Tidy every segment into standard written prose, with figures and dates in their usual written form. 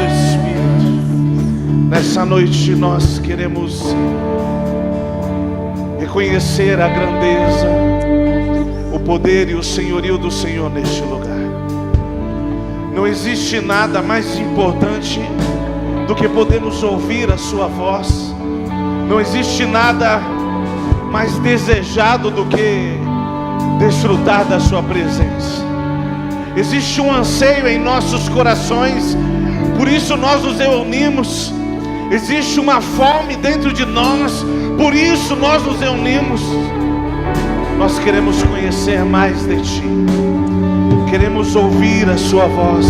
Obrigado, Espírito. Nessa noite nós queremos reconhecer a grandeza, o poder e o senhorio do Senhor neste lugar. Não existe nada mais importante do que podermos ouvir a sua voz. Não existe nada mais desejado do que desfrutar da sua presença. Existe um anseio em nossos corações, por isso nós nos reunimos. Existe uma fome dentro de nós, por isso nós nos reunimos. Nós queremos conhecer mais de Ti, queremos ouvir a Sua voz,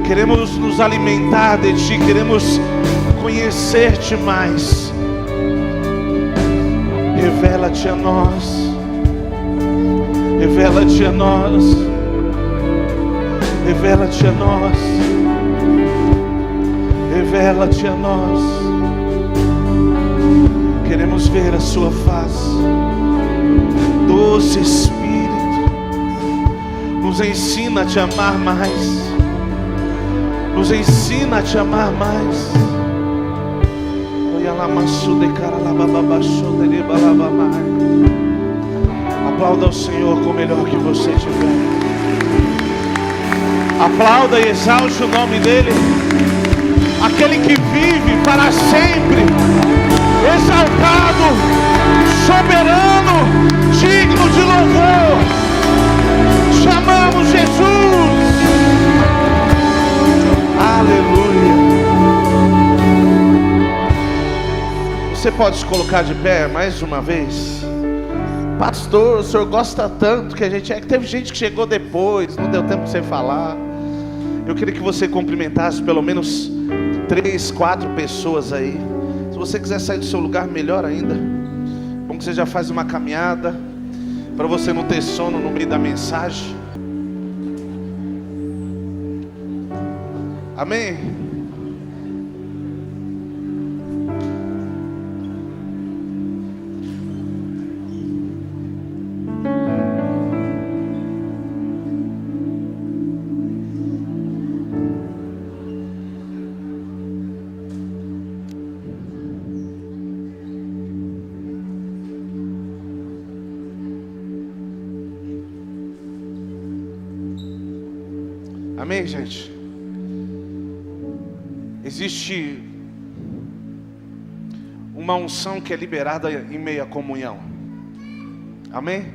queremos nos alimentar de Ti, queremos conhecer-Te mais. Revela-te a nós, revela-te a nós, revela-te a nós, revela-te a nós. Queremos ver a Sua face. Doce Espírito, nos ensina a Te amar mais, nos ensina a Te amar mais. Aplauda o Senhor com o melhor que você tiver. Aplauda e exalte o nome dEle, aquele que vive para sempre, exaltado, soberano, digno de louvor. Chamamos Jesus. Aleluia. Você pode se colocar de pé mais uma vez? Pastor, o senhor gosta tanto que a gente... teve gente que chegou depois, não deu tempo de você falar. Eu queria que você cumprimentasse pelo menos 3, 4 pessoas aí. Se você quiser sair do seu lugar, melhor ainda. Bom que você já faz uma caminhada, para você não ter sono no meio da mensagem. Amém? Amém, gente? Existe uma unção que é liberada em meio à comunhão. Amém?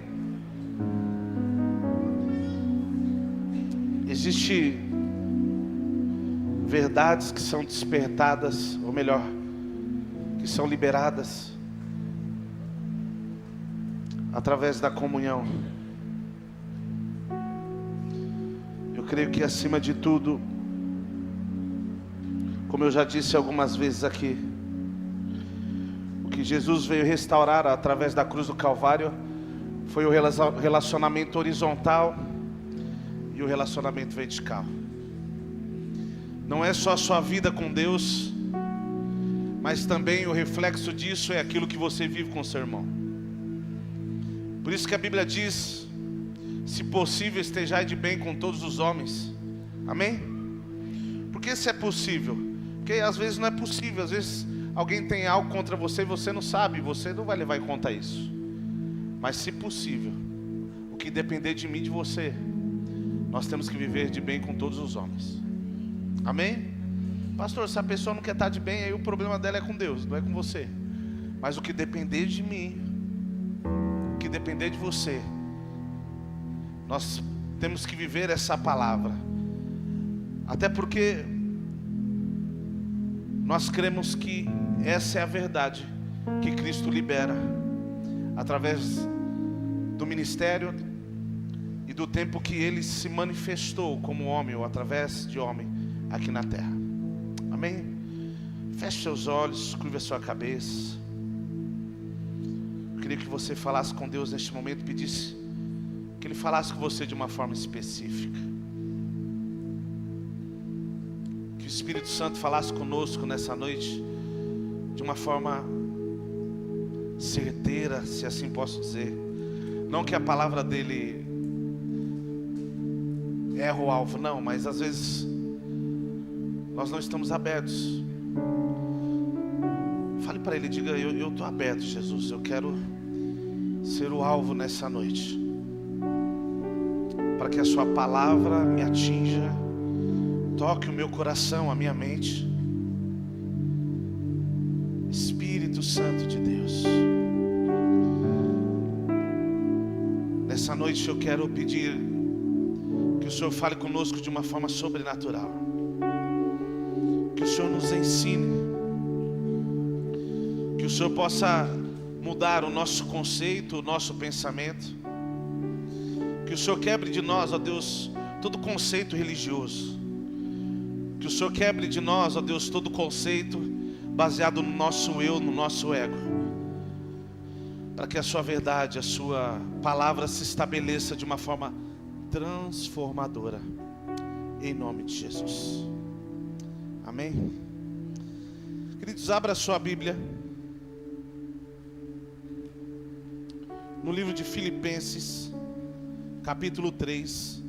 Existe verdades que são despertadas, ou melhor, que são liberadas através da comunhão. Eu creio que acima de tudo, como eu já disse algumas vezes aqui, o que Jesus veio restaurar através da cruz do Calvário foi o relacionamento horizontal e o relacionamento vertical. Não é só a sua vida com Deus, mas também o reflexo disso é aquilo que você vive com o seu irmão. Por isso que a Bíblia diz: se possível, estejai de bem com todos os homens. Amém? Porque se é possível, porque às vezes não é possível. Às vezes alguém tem algo contra você e você não sabe, você não vai levar em conta isso. Mas se possível, o que depender de mim e de você, nós temos que viver de bem com todos os homens. Amém? Pastor, se a pessoa não quer estar de bem, aí o problema dela é com Deus, não é com você. Mas o que depender de mim, o que depender de você, nós temos que viver essa palavra. Até porque nós cremos que essa é a verdade que Cristo libera através do ministério e do tempo que Ele se manifestou como homem, ou através de homem aqui na terra. Amém? Feche seus olhos, curva a sua cabeça. Eu queria que você falasse com Deus neste momento, pedisse que Ele falasse com você de uma forma específica. Que o Espírito Santo falasse conosco nessa noite de uma forma certeira, se assim posso dizer. Não que a palavra dele erra o alvo, não, mas às vezes nós não estamos abertos. Fale para Ele, diga: eu estou aberto, Jesus, eu quero ser o alvo nessa noite, para que a sua palavra me atinja, toque o meu coração, a minha mente. Espírito Santo de Deus, nessa noite eu quero pedir que o Senhor fale conosco de uma forma sobrenatural, que o Senhor nos ensine, que o Senhor possa mudar o nosso conceito, o nosso pensamento, que o Senhor quebre de nós, ó Deus, todo conceito religioso, que o Senhor quebre de nós, ó Deus, todo conceito baseado no nosso eu, no nosso ego, para que a sua verdade, a sua palavra se estabeleça de uma forma transformadora, em nome de Jesus, amém? Queridos, abra a sua Bíblia no livro de Filipenses, capítulo 3.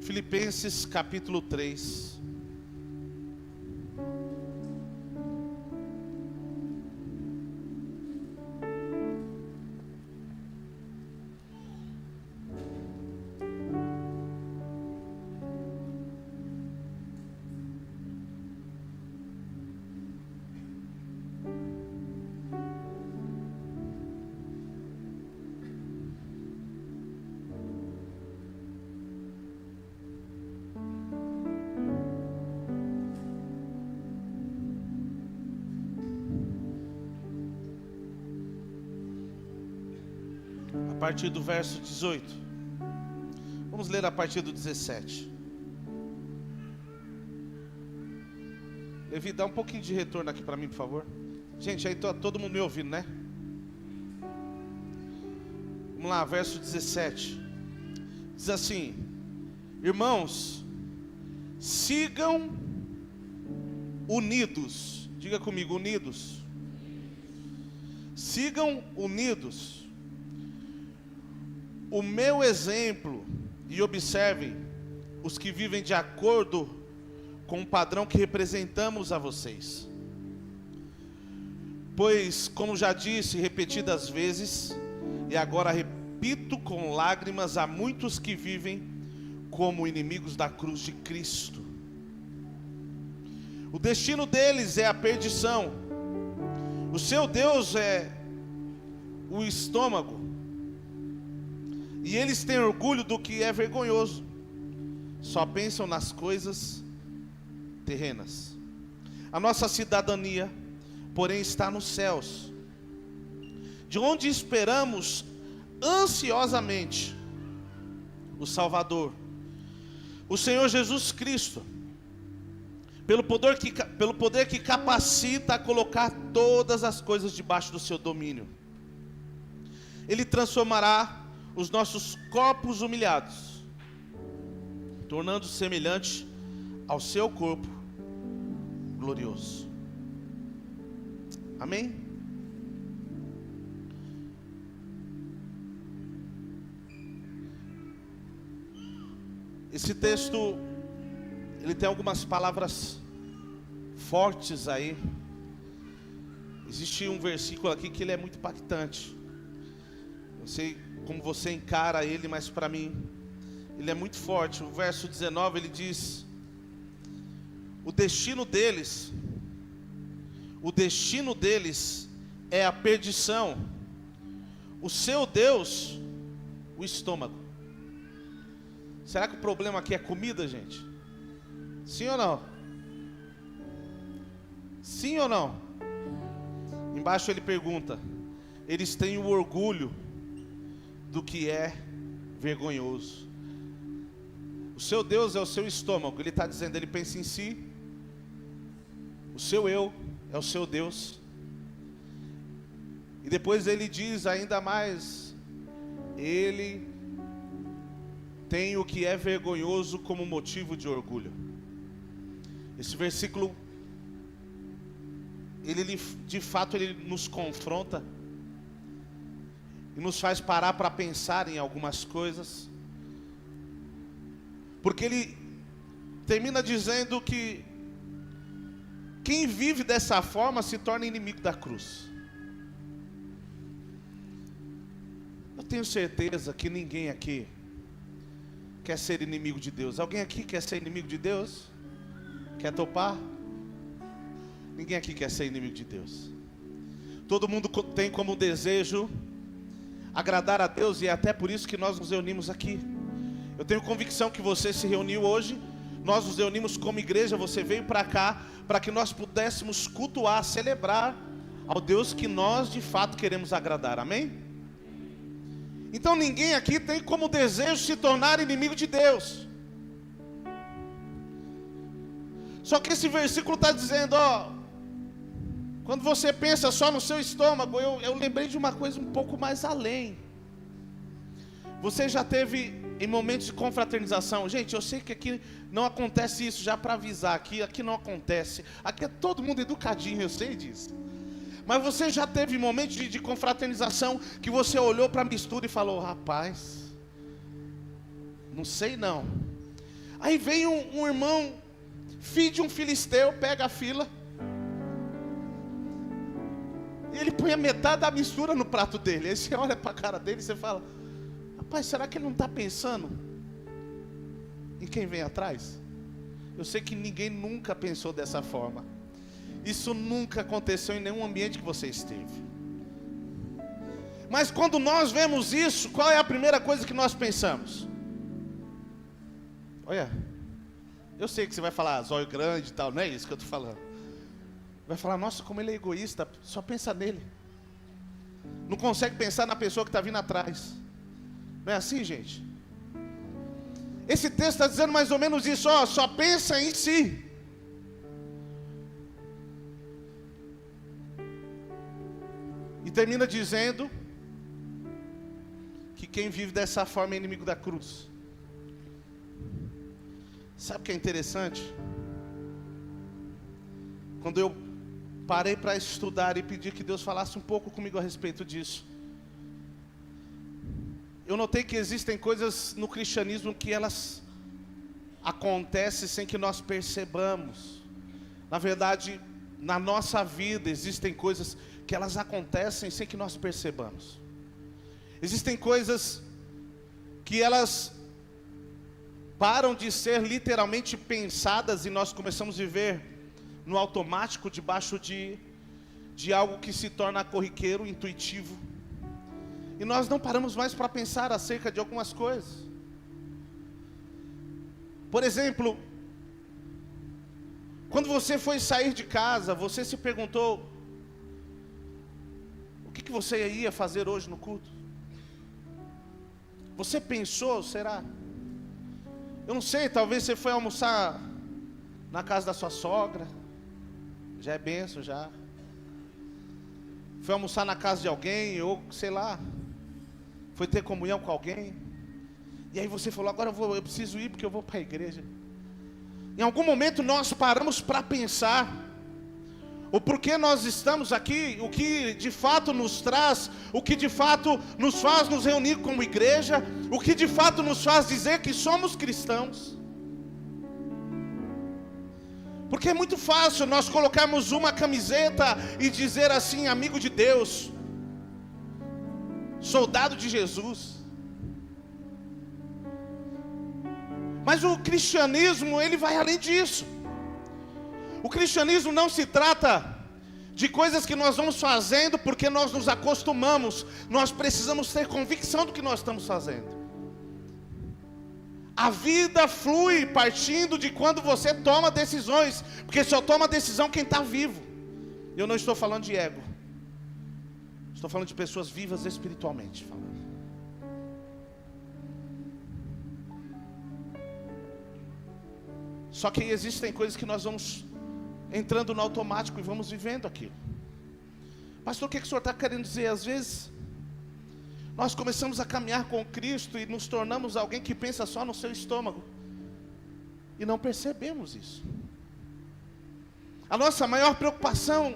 Filipenses capítulo 3. A partir do verso 18. Vamos ler a partir do 17. Levi, dá um pouquinho de retorno aqui para mim, por favor. Gente, aí tá todo mundo me ouvindo, né? Vamos lá, verso 17. Diz assim: irmãos, sigam unidos. Diga comigo, unidos. Sigam unidos o meu exemplo e observem os que vivem de acordo com o padrão que representamos a vocês. Pois, como já disse repetidas vezes, e agora repito com lágrimas, há muitos que vivem como inimigos da cruz de Cristo. O destino deles é a perdição. O seu Deus é o estômago. E eles têm orgulho do que é vergonhoso. Só pensam nas coisas terrenas. A nossa cidadania, porém, está nos céus, de onde esperamos ansiosamente o Salvador, o Senhor Jesus Cristo, pelo poder que capacita a colocar todas as coisas debaixo do seu domínio. Ele transformará os nossos corpos humilhados, tornando-se semelhante ao seu corpo glorioso. Amém? Esse texto, ele tem algumas palavras fortes aí. Existe um versículo aqui que ele é muito impactante. Eu sei como você encara ele, mas para mim ele é muito forte. O verso 19 ele diz: o destino deles é a perdição, o seu Deus, o estômago. Será que o problema aqui é comida, gente? Sim ou não? Sim ou não? Embaixo ele pergunta: eles têm o orgulho do que é vergonhoso. O seu Deus é o seu estômago. Ele está dizendo, ele pensa em si. O seu eu é o seu Deus. E depois ele diz ainda mais: ele tem o que é vergonhoso como motivo de orgulho. Esse versículo, ele de fato ele nos confronta. e nos faz parar para pensar em algumas coisas. Porque ele termina dizendo que quem vive dessa forma se torna inimigo da cruz. Eu tenho certeza que ninguém aqui quer ser inimigo de Deus. Alguém aqui quer ser inimigo de Deus? Quer topar? Ninguém aqui quer ser inimigo de Deus. Todo mundo tem como desejo agradar a Deus, e é até por isso que nós nos reunimos aqui. Eu tenho convicção que você se reuniu hoje, nós nos reunimos como igreja, você veio para cá, para que nós pudéssemos cultuar, celebrar ao Deus que nós de fato queremos agradar, amém? Então ninguém aqui tem como desejo se tornar inimigo de Deus. Só que esse versículo está dizendo, ó, quando você pensa só no seu estômago, eu lembrei de uma coisa um pouco mais além. Você já teve em momentos de confraternização? Gente, eu sei que aqui não acontece isso, já para avisar, aqui não acontece. Aqui é todo mundo educadinho, eu sei disso. Mas você já teve momentos de confraternização que você olhou para a mistura e falou, rapaz, não sei não. Aí vem um irmão, filho de um filisteu, pega a fila, e ele põe a metade da mistura no prato dele. Aí você olha para a cara dele e você fala, rapaz, será que ele não está pensando em quem vem atrás? Eu sei que ninguém nunca pensou dessa forma. Isso nunca aconteceu em nenhum ambiente que você esteve. Mas quando nós vemos isso, qual é a primeira coisa que nós pensamos? Olha, eu sei que você vai falar zóio grande e tal, não é isso que eu estou falando. Vai falar, nossa, como ele é egoísta, só pensa nele. Não consegue pensar na pessoa que está vindo atrás. Não é assim, gente? Esse texto está dizendo mais ou menos isso, ó, só pensa em si. E termina dizendo que quem vive dessa forma é inimigo da cruz. Sabe o que é interessante? Quando eu parei para estudar e pedi que Deus falasse um pouco comigo a respeito disso, eu notei que existem coisas no cristianismo que elas acontecem sem que nós percebamos. Na verdade, na nossa vida existem coisas que elas acontecem sem que nós percebamos. Existem coisas que elas param de ser literalmente pensadas e nós começamos a viver no automático, debaixo de algo que se torna corriqueiro, intuitivo. E nós não paramos mais para pensar acerca de algumas coisas. Por exemplo, quando você foi sair de casa, você se perguntou, o que você ia fazer hoje no culto? Você pensou, será? Eu não sei, talvez você foi almoçar na casa da sua sogra, já é bênção, já. Foi almoçar na casa de alguém, ou sei lá, foi ter comunhão com alguém. E aí você falou, agora eu preciso ir porque eu vou para a igreja. Em algum momento nós paramos para pensar o porquê nós estamos aqui, o que de fato nos traz, o que de fato nos faz nos reunir como igreja, o que de fato nos faz dizer que somos cristãos. Porque é muito fácil nós colocarmos uma camiseta e dizer assim, amigo de Deus, soldado de Jesus. Mas o cristianismo, ele vai além disso. O cristianismo não se trata de coisas que nós vamos fazendo porque nós nos acostumamos. Nós precisamos ter convicção do que nós estamos fazendo. A vida flui partindo de quando você toma decisões, porque só toma decisão quem está vivo. Eu não estou falando de ego, estou falando de pessoas vivas espiritualmente falando. Só que existem coisas que nós vamos entrando no automático e vamos vivendo aquilo. Pastor, o que o senhor está querendo dizer? Às vezes nós começamos a caminhar com Cristo e nos tornamos alguém que pensa só no seu estômago e não percebemos isso. A nossa maior preocupação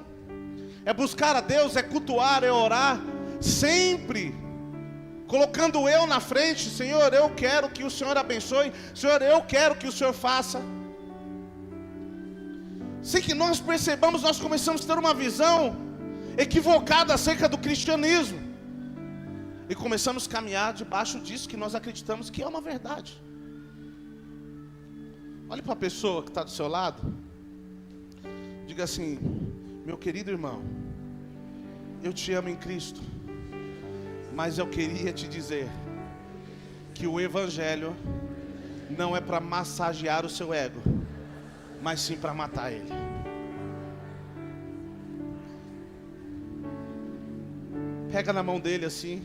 é buscar a Deus, é cultuar, é orar, sempre colocando eu na frente. Senhor, eu quero que o Senhor abençoe. Senhor, eu quero que o Senhor faça. Sem que nós percebamos, nós começamos a ter uma visão equivocada acerca do cristianismo, e começamos a caminhar debaixo disso que nós acreditamos que é uma verdade. Olhe para a pessoa que está do seu lado, diga assim: meu querido irmão, eu te amo em Cristo, mas eu queria te dizer que o Evangelho não é para massagear o seu ego, mas sim para matar ele. Pega na mão dele assim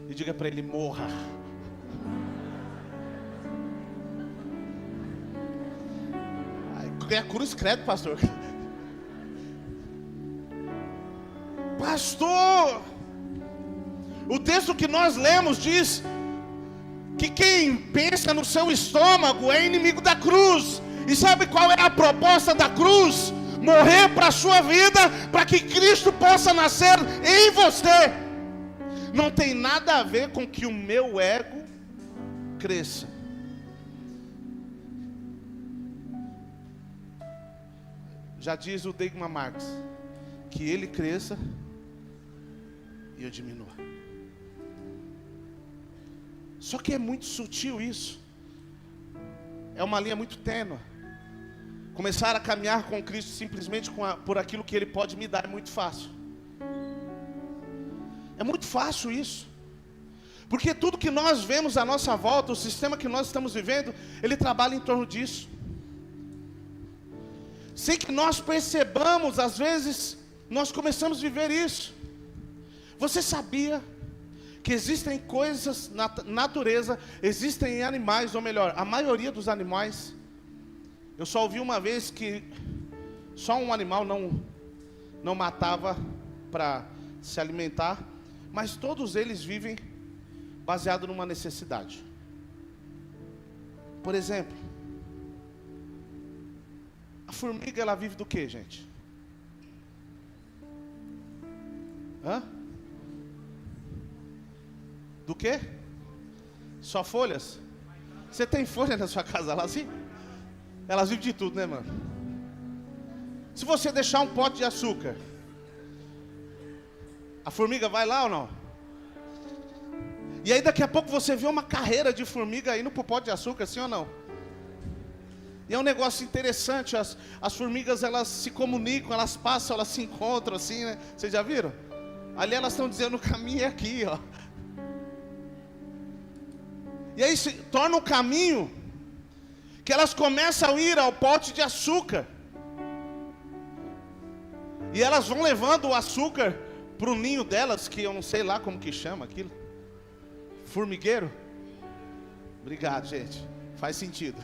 e diga para ele: morra. É a cruz, credo, pastor. Pastor, o texto que nós lemos diz que quem pensa no seu estômago é inimigo da cruz. E sabe qual é a proposta da cruz? Morrer para a sua vida, para que Cristo possa nascer em você. Não tem nada a ver com que o meu ego cresça. Já diz o Degman Marx, que ele cresça e eu diminua. Só que é muito sutil isso. É uma linha muito tênue. Começar a caminhar com Cristo simplesmente por aquilo que Ele pode me dar é muito fácil. É muito fácil isso. Porque tudo que nós vemos à nossa volta, o sistema que nós estamos vivendo, ele trabalha em torno disso. Sem que nós percebamos, às vezes, nós começamos a viver isso. Você sabia que existem coisas na natureza, existem animais, ou melhor, a maioria dos animais. Eu só ouvi uma vez que só um animal não matava para se alimentar, mas todos eles vivem baseado numa necessidade. Por exemplo, a formiga, ela vive do que, gente? Hã? Do que? Só folhas? Você tem folha na sua casa lá assim? Elas vivem de tudo, né, mano? Se você deixar um pote de açúcar, a formiga vai lá ou não? E aí daqui a pouco você vê uma carreira de formiga indo pro pote de açúcar, sim ou não? E é um negócio interessante, as formigas, elas se comunicam, elas passam, elas se encontram assim, né? Vocês já viram? Ali elas estão dizendo: o caminho é aqui, ó. E aí se torna um caminho que elas começam a ir ao pote de açúcar. E elas vão levando o açúcar para o ninho delas, que eu não sei lá como que chama aquilo. Formigueiro? Obrigado, gente. Faz sentido.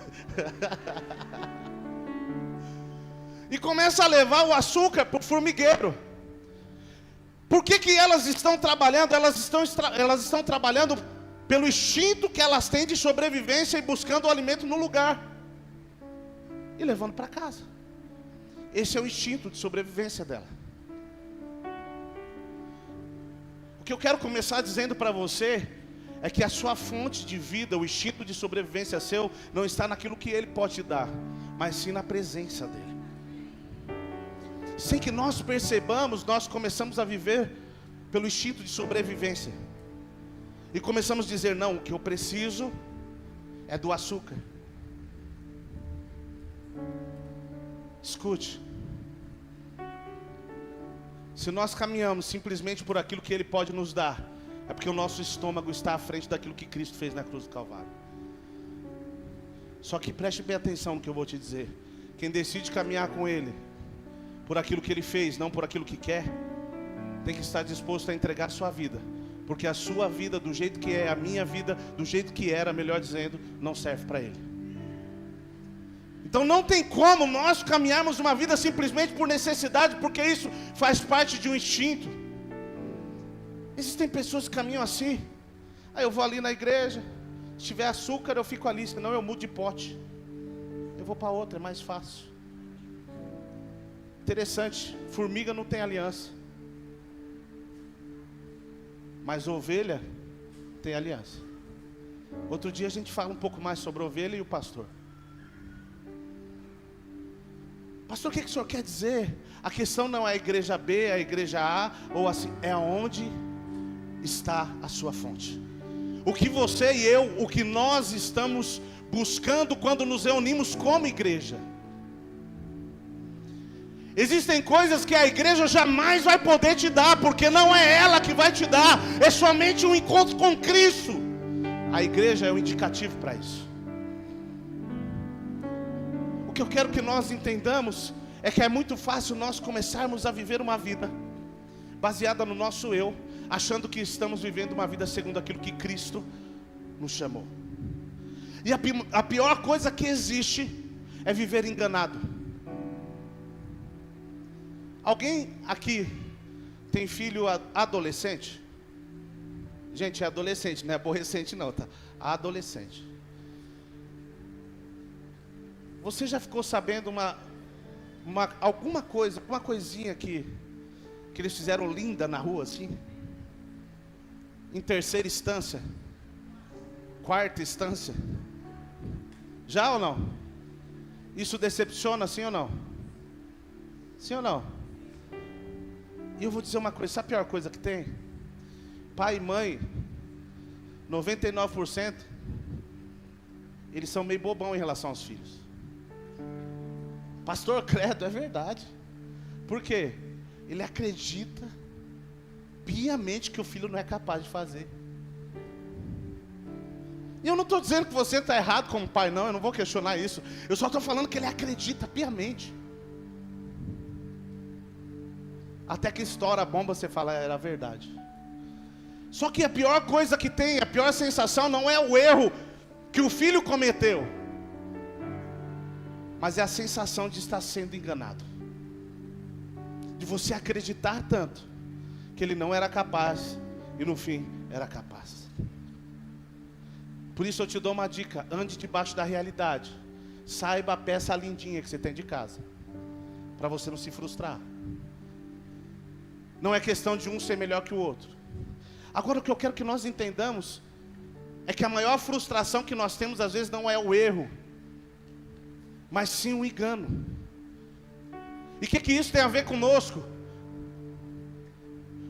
E começa a levar o açúcar para o formigueiro. Por que elas estão trabalhando? Elas estão trabalhando pelo instinto que elas têm de sobrevivência e buscando o alimento no lugar e levando para casa. Esse é o instinto de sobrevivência dela. O que eu quero começar dizendo para você é que a sua fonte de vida, o instinto de sobrevivência seu, não está naquilo que Ele pode te dar, mas sim na presença dEle. Sem que nós percebamos, nós começamos a viver pelo instinto de sobrevivência. E começamos a dizer: não, o que eu preciso é do açúcar. Escute. Se nós caminhamos simplesmente por aquilo que Ele pode nos dar, é porque o nosso estômago está à frente daquilo que Cristo fez na cruz do Calvário. Só que preste bem atenção no que eu vou te dizer. Quem decide caminhar com Ele por aquilo que Ele fez, não por aquilo que quer, tem que estar disposto a entregar a sua vida. Porque a sua vida, do jeito que é, a minha vida, do jeito que era, melhor dizendo, não serve para Ele. Então não tem como nós caminharmos uma vida simplesmente por necessidade, porque isso faz parte de um instinto. Existem pessoas que caminham assim: aí eu vou ali na igreja, se tiver açúcar eu fico ali, senão eu mudo de pote. Eu vou para outra, é mais fácil. Interessante, formiga não tem aliança, mas ovelha tem aliança. Outro dia a gente fala um pouco mais sobre a ovelha e o pastor. Pastor, o que o senhor quer dizer? A questão não é a igreja B, a igreja A, ou assim, é onde está a sua fonte. O que você e eu, o que nós estamos buscando quando nos reunimos como igreja. Existem coisas que a igreja jamais vai poder te dar, porque não é ela que vai te dar, é somente um encontro com Cristo. A igreja é o indicativo para isso. O que eu quero que nós entendamos é que é muito fácil nós começarmos a viver uma vida baseada no nosso eu, achando que estamos vivendo uma vida segundo aquilo que Cristo nos chamou. E a pior coisa que existe é viver enganado. Alguém aqui tem filho adolescente? Gente, é adolescente, não é aborrecente não, tá? Adolescente. Você já ficou sabendo alguma coisa, uma coisinha que eles fizeram linda na rua assim? Em terceira instância? Quarta instância? Já ou não? Isso decepciona, sim ou não? Sim ou não? E eu vou dizer uma coisa, sabe a pior coisa que tem? Pai e mãe, 99%, eles são meio bobão em relação aos filhos. Pastor, credo, é verdade. Por quê? Ele acredita piamente que o filho não é capaz de fazer. E eu não estou dizendo que você está errado como pai, não, eu não vou questionar isso. Eu só estou falando que ele acredita piamente. Até que estoura a bomba, você fala, era verdade. Só que a pior coisa que tem, a pior sensação não é o erro que o filho cometeu, mas é a sensação de estar sendo enganado. De você acreditar tanto que ele não era capaz e no fim era capaz. Por isso eu te dou uma dica, ande debaixo da realidade. Saiba a peça lindinha que você tem de casa, para você não se frustrar. Não é questão de um ser melhor que o outro. Agora o que eu quero que nós entendamos é que a maior frustração que nós temos às vezes não é o erro, mas sim o engano. E o que isso tem a ver conosco?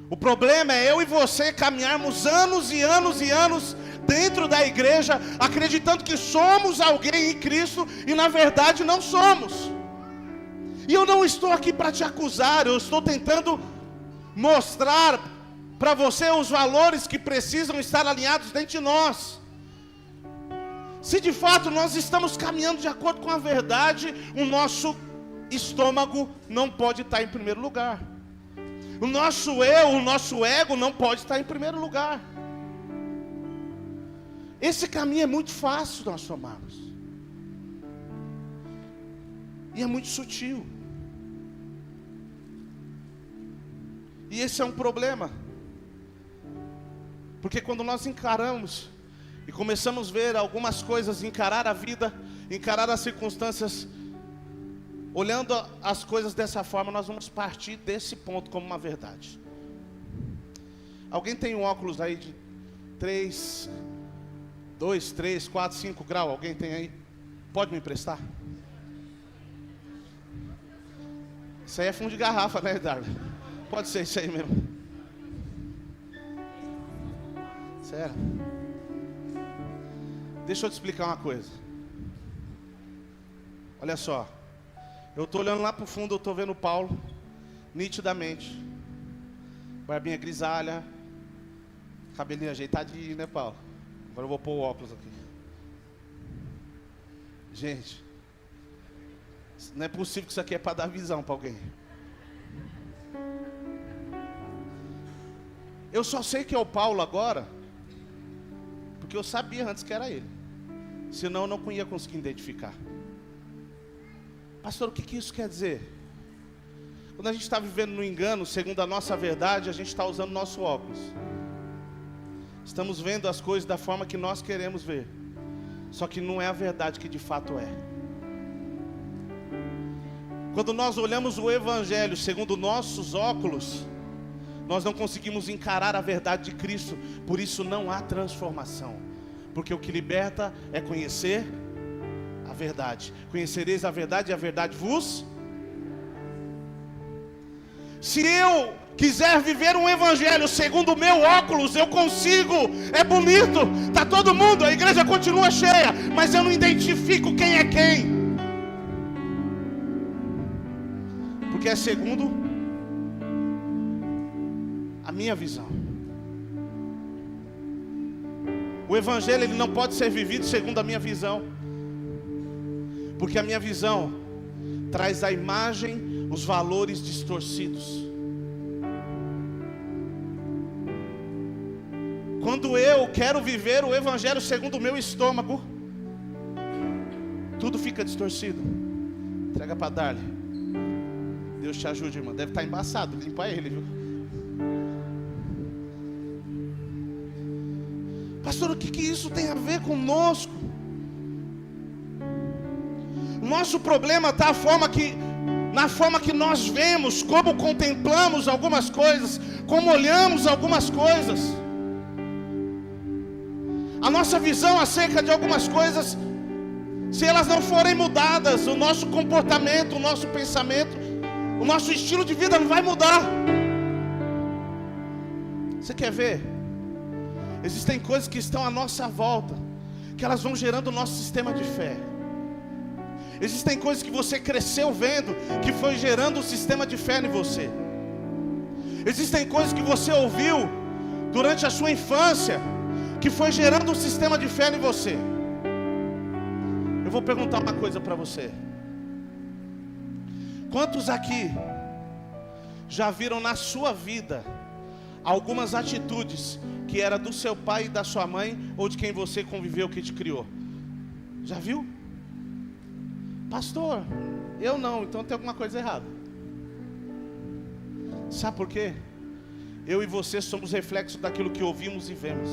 O problema é eu e você caminharmos anos e anos e anos dentro da igreja, acreditando que somos alguém em Cristo e na verdade não somos. E eu não estou aqui para te acusar, eu estou tentando mostrar para você os valores que precisam estar alinhados dentro de nós. Se de fato nós estamos caminhando de acordo com a verdade, o nosso estômago não pode estar em primeiro lugar. O nosso eu, o nosso ego não pode estar em primeiro lugar. Esse caminho é muito fácil nós tomarmos. E é muito sutil. E esse é um problema. Porque quando nós encaramos e começamos a ver algumas coisas, encarar a vida, encarar as circunstâncias, olhando as coisas dessa forma, nós vamos partir desse ponto como uma verdade. Alguém tem um óculos aí de 2, 3, 4, 5 graus? Alguém tem aí? Pode me emprestar? Isso aí é fundo de garrafa, né, Darwin? Pode ser isso aí mesmo. Sério. Deixa eu te explicar uma coisa. Olha só. Eu estou olhando lá para o fundo, eu estou vendo o Paulo nitidamente. Barbinha grisalha, cabelinho ajeitadinho, né, Paulo? Agora eu vou pôr o óculos aqui. Gente, não é possível que isso aqui é para dar visão para alguém. Eu só sei que é o Paulo agora porque eu sabia antes que era ele. Senão eu não ia conseguir identificar. Pastor, o que isso quer dizer? Quando a gente está vivendo no engano, segundo a nossa verdade, a gente está usando nosso óculos. Estamos vendo as coisas da forma que nós queremos ver. Só que não é a verdade que de fato é. Quando nós olhamos o Evangelho segundo nossos óculos, Nós não conseguimos encarar a verdade de Cristo. Por isso não há transformação. Porque o que liberta é conhecer a verdade. Conhecereis a verdade e a verdade vos... Se eu quiser viver um evangelho segundo o meu óculos, eu consigo, é bonito, está todo mundo, a igreja continua cheia, mas eu não identifico quem é quem, porque é segundo a minha visão. O evangelho ele não pode ser vivido segundo a minha visão, porque a minha visão traz a imagem, os valores distorcidos. Quando eu quero viver o evangelho segundo o meu estômago, tudo fica distorcido. Entrega para Darly. Deus te ajude, irmão. Deve estar embaçado, limpa ele, viu? Pastor, o que isso tem a ver conosco? O nosso problema está na forma que nós vemos, como contemplamos algumas coisas, como olhamos algumas coisas. A nossa visão acerca de algumas coisas, se elas não forem mudadas, o nosso comportamento, o nosso pensamento, o nosso estilo de vida não vai mudar. Você quer ver? Existem coisas que estão à nossa volta, que elas vão gerando o nosso sistema de fé. Existem coisas que você cresceu vendo, que foi gerando um sistema de fé em você. Existem coisas que você ouviu durante a sua infância, que foi gerando um sistema de fé em você. Eu vou perguntar uma coisa para você. Quantos aqui já viram na sua vida algumas atitudes que era do seu pai e da sua mãe, ou de quem você conviveu, que te criou? Já viu? Pastor, eu não, então tem alguma coisa errada. Sabe por quê? Eu e você somos reflexos daquilo que ouvimos e vemos.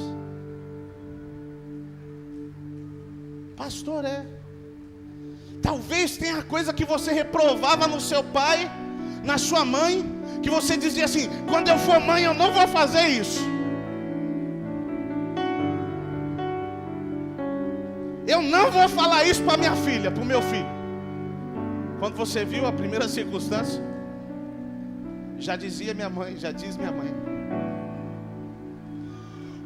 Pastor, talvez tenha coisa que você reprovava no seu pai, na sua mãe, que você dizia assim: quando eu for mãe eu não vou fazer isso. Eu não vou falar isso para minha filha, para o meu filho. Quando você viu a primeira circunstância, já dizia minha mãe, já diz minha mãe.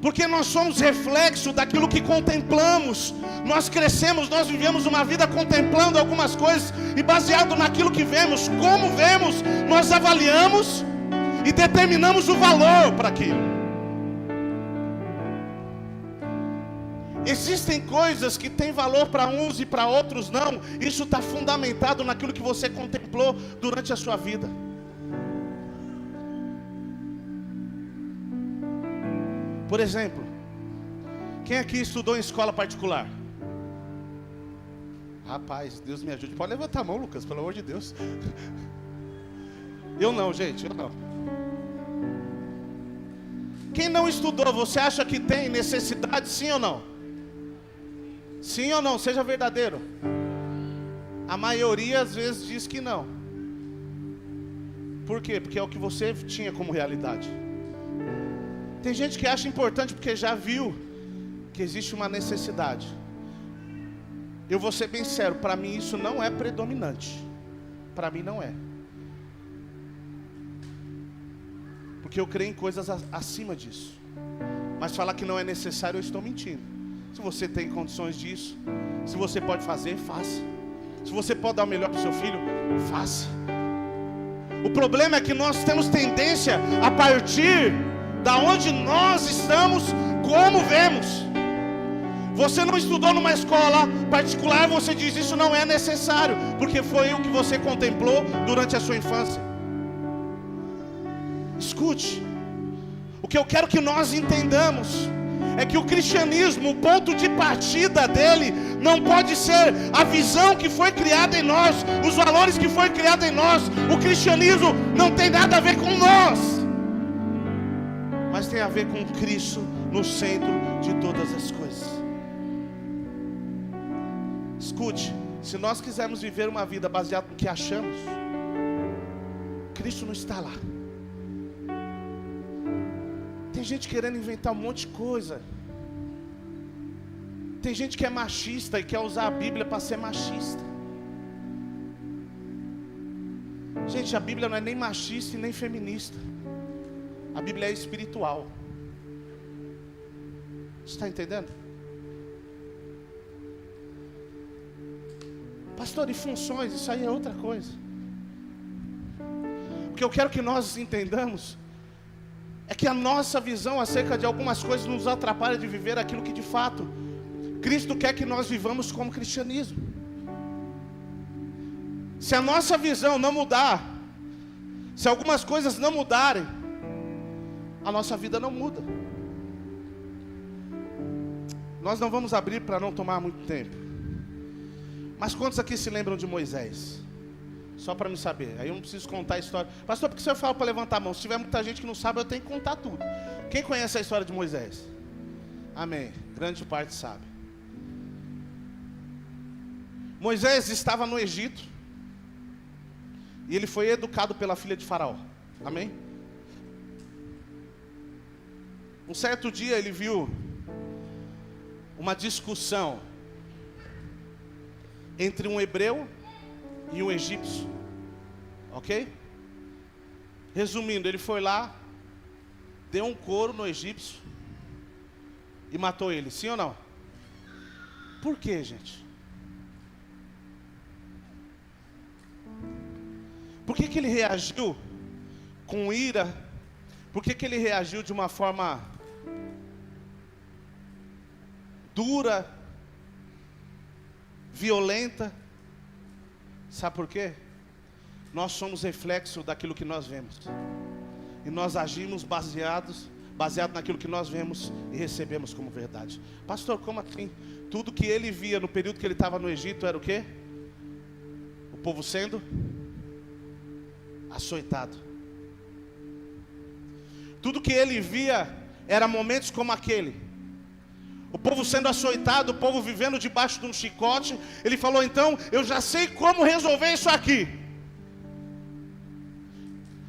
Porque nós somos reflexo daquilo que contemplamos. Nós crescemos, nós vivemos uma vida contemplando algumas coisas, e baseado naquilo que vemos, como vemos, nós avaliamos e determinamos o valor para aquilo. Existem coisas que têm valor para uns e para outros não. Isso está fundamentado naquilo que você contemplou durante a sua vida. Por exemplo, quem aqui estudou em escola particular? Rapaz, Deus me ajude. Pode levantar a mão, Lucas, pelo amor de Deus. Eu não, gente, eu não. Quem não estudou, você acha que tem necessidade, sim ou não? Sim ou não? Seja verdadeiro. A maioria às vezes diz que não. Por quê? Porque é o que você tinha como realidade. Tem gente que acha importante porque já viu que existe uma necessidade. Eu vou ser bem sério, para mim isso não é predominante. Para mim não é. Porque eu creio em coisas acima disso. Mas falar que não é necessário, eu estou mentindo. Se você tem condições disso, se você pode fazer, faça. Se você pode dar o melhor para o seu filho, faça. O problema é que nós temos tendência a partir da onde nós estamos, como vemos. Você não estudou numa escola particular, você diz isso não é necessário, porque foi o que você contemplou durante a sua infância. Escute, o que eu quero que nós entendamos é que o cristianismo, o ponto de partida dele, não pode ser a visão que foi criada em nós, os valores que foi criado em nós. O cristianismo não tem nada a ver com nós, mas tem a ver com Cristo no centro de todas as coisas. Escute, se nós quisermos viver uma vida baseada no que achamos, Cristo não está lá. gente querendo inventar um monte de coisa. Tem gente que é machista e quer usar a Bíblia para ser machista. Gente, a Bíblia não é nem machista e nem feminista. A Bíblia é espiritual. Você está entendendo? Pastor, e funções, isso aí é outra coisa. O que eu quero que nós entendamos é que a nossa visão acerca de algumas coisas nos atrapalha de viver aquilo que de fato Cristo quer que nós vivamos como cristianismo. Se a nossa visão não mudar, se algumas coisas não mudarem, a nossa vida não muda. Nós não vamos abrir para não tomar muito tempo. Mas quantos aqui se lembram de Moisés? Só para me saber. Aí eu não preciso contar a história. Pastor, por que o senhor fala para levantar a mão? Se tiver muita gente que não sabe, eu tenho que contar tudo. Quem conhece a história de Moisés? Amém. Grande parte sabe. Moisés estava no Egito. E ele foi educado pela filha de Faraó. Amém? Um certo dia ele viu uma discussão entre um hebreu e um egípcio. Ok? Resumindo, ele foi lá, deu um couro no egípcio e matou ele. Sim ou não? Por quê, gente? Por que que ele reagiu com ira? Por que que ele reagiu de uma forma dura, violenta? Sabe por quê? Nós somos reflexo daquilo que nós vemos. E nós agimos baseado naquilo que nós vemos e recebemos como verdade. Pastor, como assim? Tudo que ele via no período que ele estava no Egito era o quê? O povo sendo açoitado. Tudo que ele via era momentos como aquele. O povo sendo açoitado, o povo vivendo debaixo de um chicote. Ele falou, então, eu já sei como resolver isso aqui.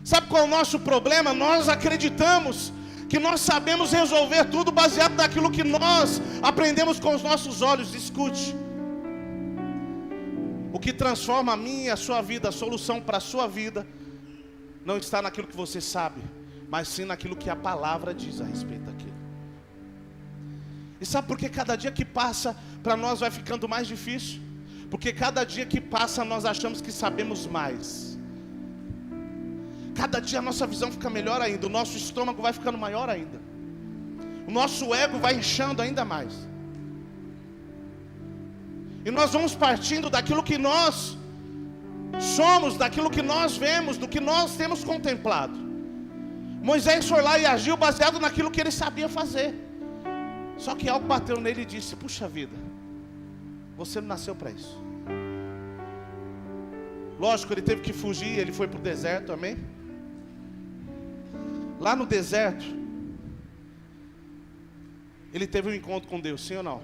Sabe qual é o nosso problema? Nós acreditamos que nós sabemos resolver tudo baseado naquilo que nós aprendemos com os nossos olhos. Escute. O que transforma a minha e a sua vida, a solução para a sua vida, não está naquilo que você sabe, mas sim naquilo que a palavra diz a respeito daquilo. E sabe por que cada dia que passa para nós vai ficando mais difícil? Porque cada dia que passa nós achamos que sabemos mais. Cada dia a nossa visão fica melhor ainda, o nosso estômago vai ficando maior ainda, o nosso ego vai inchando ainda mais. E nós vamos partindo daquilo que nós somos, daquilo que nós vemos, do que nós temos contemplado. Moisés foi lá e agiu baseado naquilo que ele sabia fazer. Só que algo bateu nele e disse, puxa vida, você não nasceu para isso. Lógico, ele teve que fugir, ele foi para o deserto, amém? Lá no deserto, ele teve um encontro com Deus, sim ou não?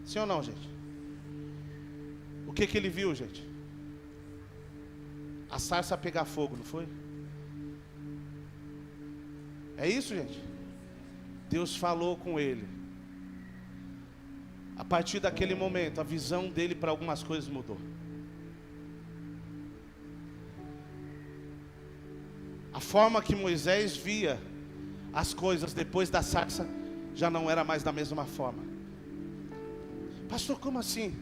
Sim ou não, gente? O que que ele viu, gente? A sarça pegar fogo, não foi? É isso, gente? Deus falou com ele. A partir daquele momento, a visão dele para algumas coisas mudou. A forma que Moisés via as coisas depois da sarça já não era mais da mesma forma. Pastor, como assim?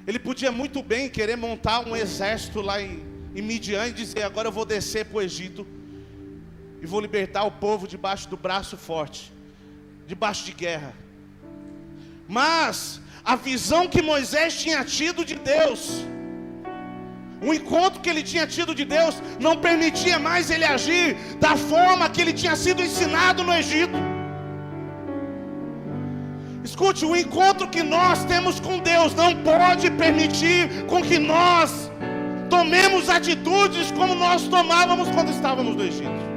Ele podia muito bem querer montar um exército lá em Midian e dizer, agora eu vou descer para o Egito e vou libertar o povo debaixo do braço forte, debaixo de guerra. Mas a visão que Moisés tinha tido de Deus, o encontro que ele tinha tido de Deus, não permitia mais ele agir da forma que ele tinha sido ensinado no Egito. Escute, o encontro que nós temos com Deus não pode permitir com que nós tomemos atitudes como nós tomávamos quando estávamos no Egito.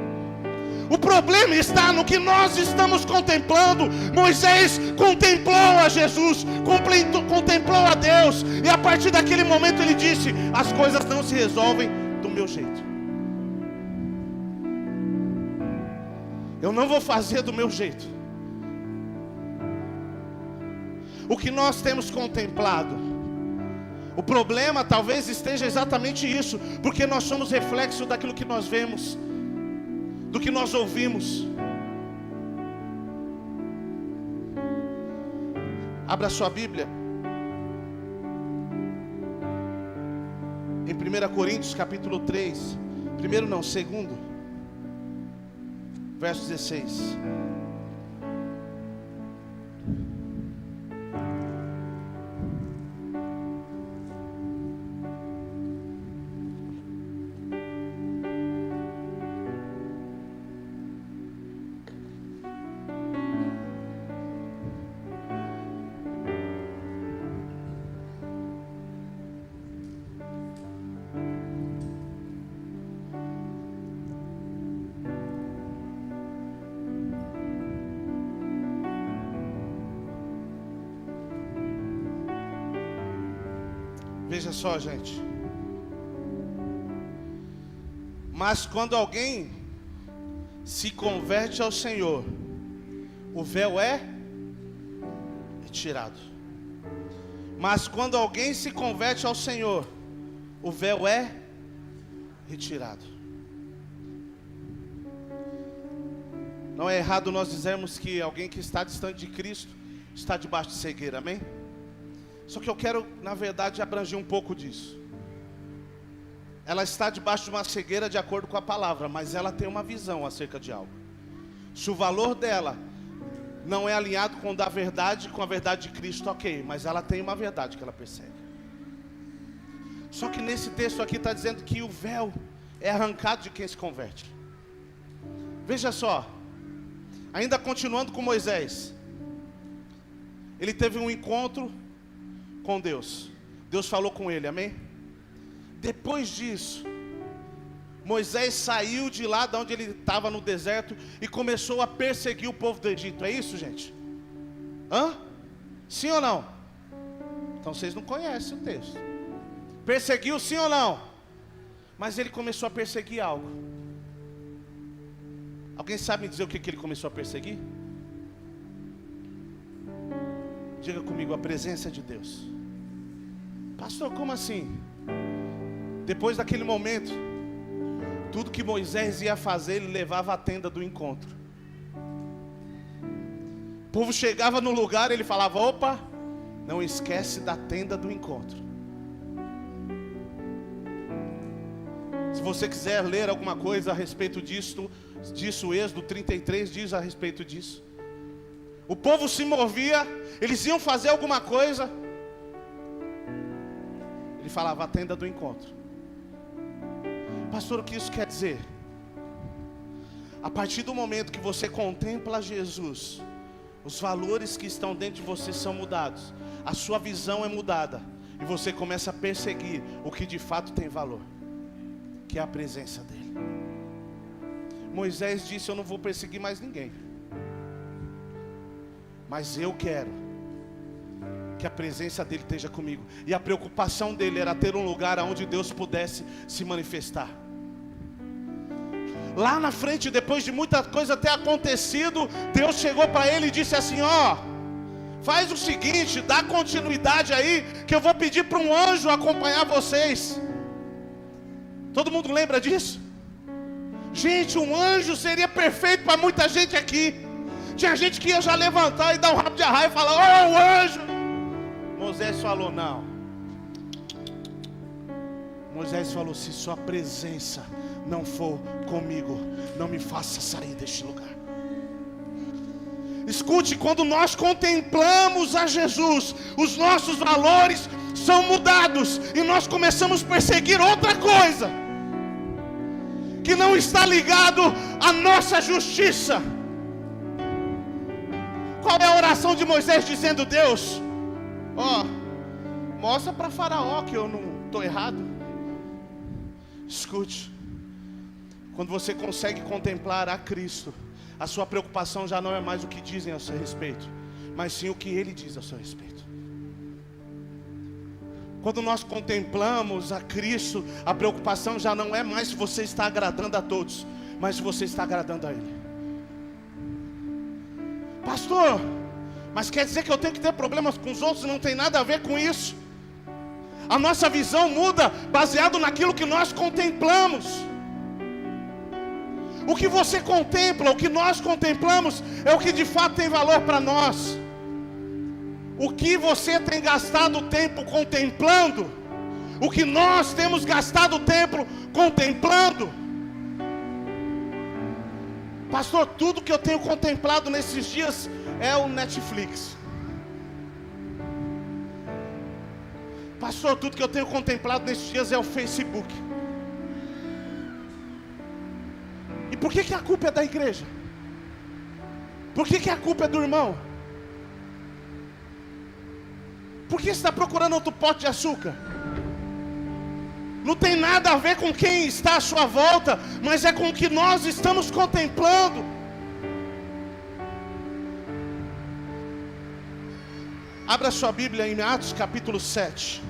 O problema está no que nós estamos contemplando. Moisés contemplou a Jesus, contemplou a Deus, e a partir daquele momento ele disse, as coisas não se resolvem do meu jeito. Eu não vou fazer do meu jeito. O que nós temos contemplado, o problema talvez esteja exatamente isso, porque nós somos reflexo daquilo que nós vemos, do que nós ouvimos. Abra sua Bíblia em 1 Coríntios capítulo 3, primeiro não, segundo, verso 16. Veja só, gente. Mas quando alguém se converte ao Senhor, o véu é retirado. Mas quando alguém se converte ao Senhor, o véu é retirado. Não é errado nós dizermos que alguém que está distante de Cristo está debaixo de cegueira, amém? Só que eu quero, na verdade, abranger um pouco disso. Ela está debaixo de uma cegueira de acordo com a palavra, mas ela tem uma visão acerca de algo. Se o valor dela não é alinhado com a verdade de Cristo, ok, mas ela tem uma verdade que ela persegue. Só que nesse texto aqui está dizendo que o véu é arrancado de quem se converte. Veja só, ainda continuando com Moisés, ele teve um encontro com Deus. Deus falou com ele, amém? Depois disso, Moisés saiu de lá de onde ele estava no deserto e começou a perseguir o povo do Egito. É isso, gente? Hã? Sim ou não? Então vocês não conhecem o texto. Perseguiu sim ou não? Mas ele começou a perseguir algo. Alguém sabe me dizer o que ele começou a perseguir? Diga comigo, a presença de Deus. Pastor, como assim? Depois daquele momento, tudo que Moisés ia fazer, ele levava à tenda do encontro. O povo chegava no lugar, ele falava, opa, não esquece da tenda do encontro. Se você quiser ler alguma coisa a respeito disso, Êxodo 33 diz a respeito disso. O povo se movia, eles iam fazer alguma coisa, ele falava a tenda do encontro. Pastor, o que isso quer dizer? A partir do momento que você contempla Jesus, os valores que estão dentro de você são mudados, a sua visão é mudada, e você começa a perseguir o que de fato tem valor, que é a presença dele. Moisés disse, eu não vou perseguir mais ninguém, mas eu quero que a presença dele esteja comigo. E a preocupação dele era ter um lugar onde Deus pudesse se manifestar. Lá na frente, depois de muita coisa ter acontecido, Deus chegou para ele e disse assim, ó, faz o seguinte, dá continuidade aí, que eu vou pedir para um anjo acompanhar vocês. Todo mundo lembra disso? Gente, um anjo seria perfeito para muita gente aqui. Tinha gente que ia já levantar e dar um rabo de arraia e falar, ó, o anjo. Moisés falou, não. Moisés falou, se sua presença não for comigo, não me faça sair deste lugar. Escute, quando nós contemplamos a Jesus, os nossos valores são mudados e nós começamos a perseguir outra coisa que não está ligado à nossa justiça. Qual é a oração de Moisés dizendo, Deus, ó, mostra para Faraó que eu não estou errado. Escute, quando você consegue contemplar a Cristo, a sua preocupação já não é mais o que dizem a seu respeito, mas sim o que Ele diz a seu respeito. Quando nós contemplamos a Cristo, a preocupação já não é mais se você está agradando a todos, mas se você está agradando a Ele. Pastor, mas quer dizer que eu tenho que ter problemas com os outros? Não tem nada a ver com isso. A nossa visão muda baseado naquilo que nós contemplamos. O que você contempla, o que nós contemplamos, é o que de fato tem valor para nós. O que você tem gastado tempo contemplando, o que nós temos gastado tempo contemplando. Pastor, tudo que eu tenho contemplado nesses dias é o Netflix. Pastor, tudo que eu tenho contemplado nesses dias é o Facebook. E por que a culpa é da igreja? Por que a culpa é do irmão? Por que você está procurando outro pote de açúcar? Não tem nada a ver com quem está à sua volta, mas é com o que nós estamos contemplando. Abra sua Bíblia em Atos capítulo 7.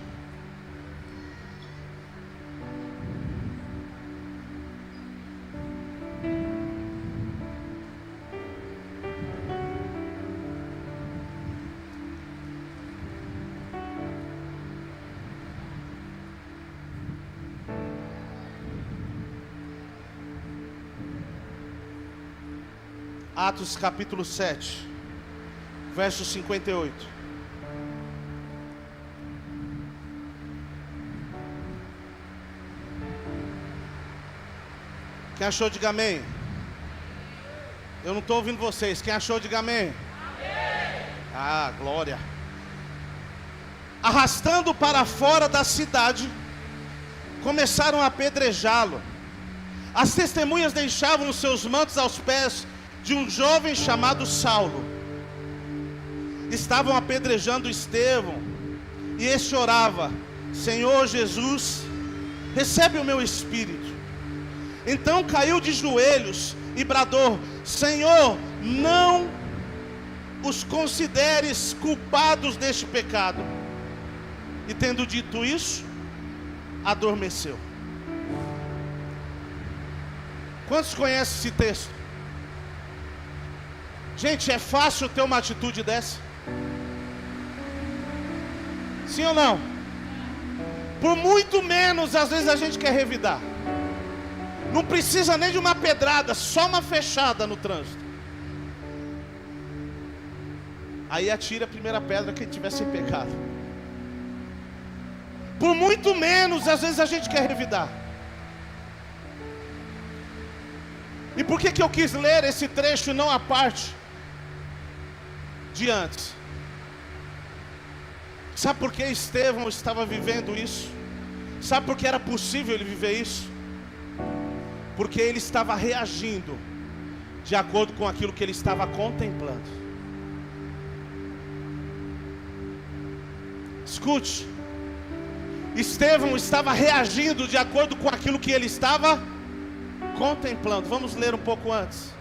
Atos capítulo 7, verso 58. Quem achou, diga amém. Eu não estou ouvindo vocês. Quem achou, diga amém. Amém. Ah, glória. Arrastando para fora da cidade, começaram a apedrejá-lo. As testemunhas deixavam os seus mantos aos pés de um jovem chamado Saulo. Estavam apedrejando Estevão, e este orava: Senhor Jesus, recebe o meu espírito. Então caiu de joelhos e bradou: Senhor, não os consideres culpados deste pecado. E tendo dito isso, adormeceu. Quantos conhecem esse texto? Gente, é fácil ter uma atitude dessa? Sim ou não? Por muito menos, às vezes a gente quer revidar. Não precisa nem de uma pedrada, só uma fechada no trânsito. Aí atira a primeira pedra quem tiver sem pecado. Por muito menos, às vezes a gente quer revidar. E por que eu quis ler esse trecho e não a parte de antes? Sabe por que Estevão estava vivendo isso? Sabe por que era possível ele viver isso? Porque ele estava reagindo de acordo com aquilo que ele estava contemplando. Escute, Estevão estava reagindo de acordo com aquilo que ele estava contemplando. Vamos ler um pouco antes.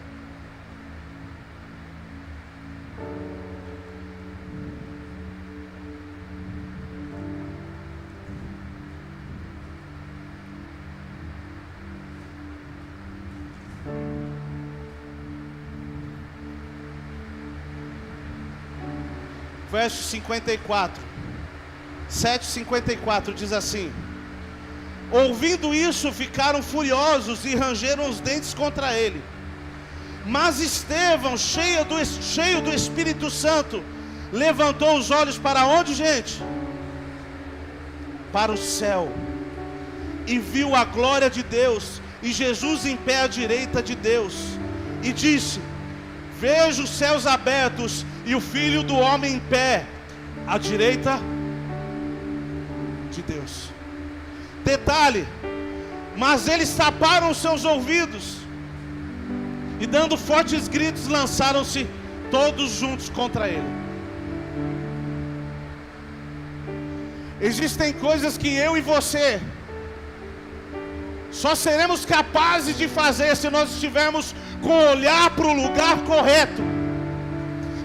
Verso 54, 7:54 diz assim: ouvindo isso, ficaram furiosos e rangeram os dentes contra ele. Mas Estevão, cheio do Espírito Santo, levantou os olhos para onde, gente? Para o céu, e viu a glória de Deus e Jesus em pé à direita de Deus, e disse: vejo os céus abertos e o Filho do Homem em pé à direita de Deus. Detalhe: mas eles taparam os seus ouvidos e, dando fortes gritos, lançaram-se todos juntos contra ele. Existem coisas que eu e você só seremos capazes de fazer se nós estivermos com o olhar para o lugar correto,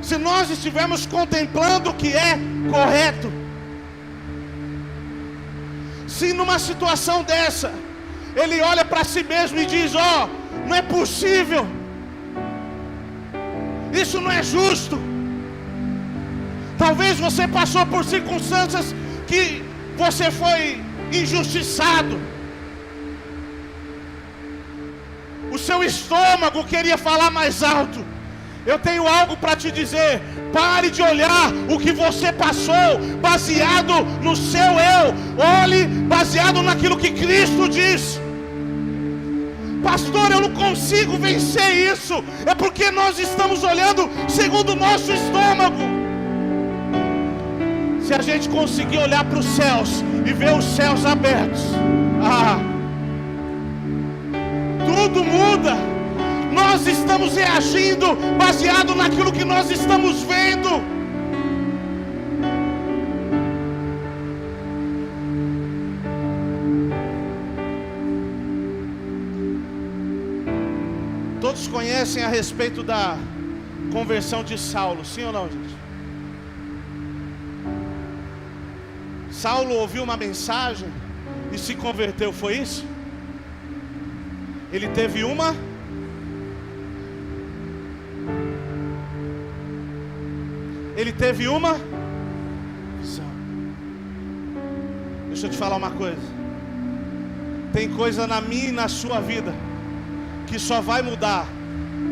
se nós estivermos contemplando o que é correto. Se numa situação dessa ele olha para si mesmo e diz: ó, não é possível, isso não é justo. Talvez você passou por circunstâncias que você foi injustiçado. O seu estômago queria falar mais alto. Eu tenho algo para te dizer. Pare de olhar o que você passou baseado no seu eu. Olhe baseado naquilo que Cristo diz. Pastor, eu não consigo vencer isso. É porque nós estamos olhando segundo o nosso estômago. Se a gente conseguir olhar para os céus e ver os céus abertos, tudo muda. Nós estamos reagindo baseado naquilo que nós estamos vendo. Todos conhecem a respeito da conversão de Saulo, sim ou não, gente? Saulo ouviu uma mensagem e se converteu, foi isso? Ele teve uma visão. Deixa eu te falar uma coisa. Tem coisa na minha e na sua vida que só vai mudar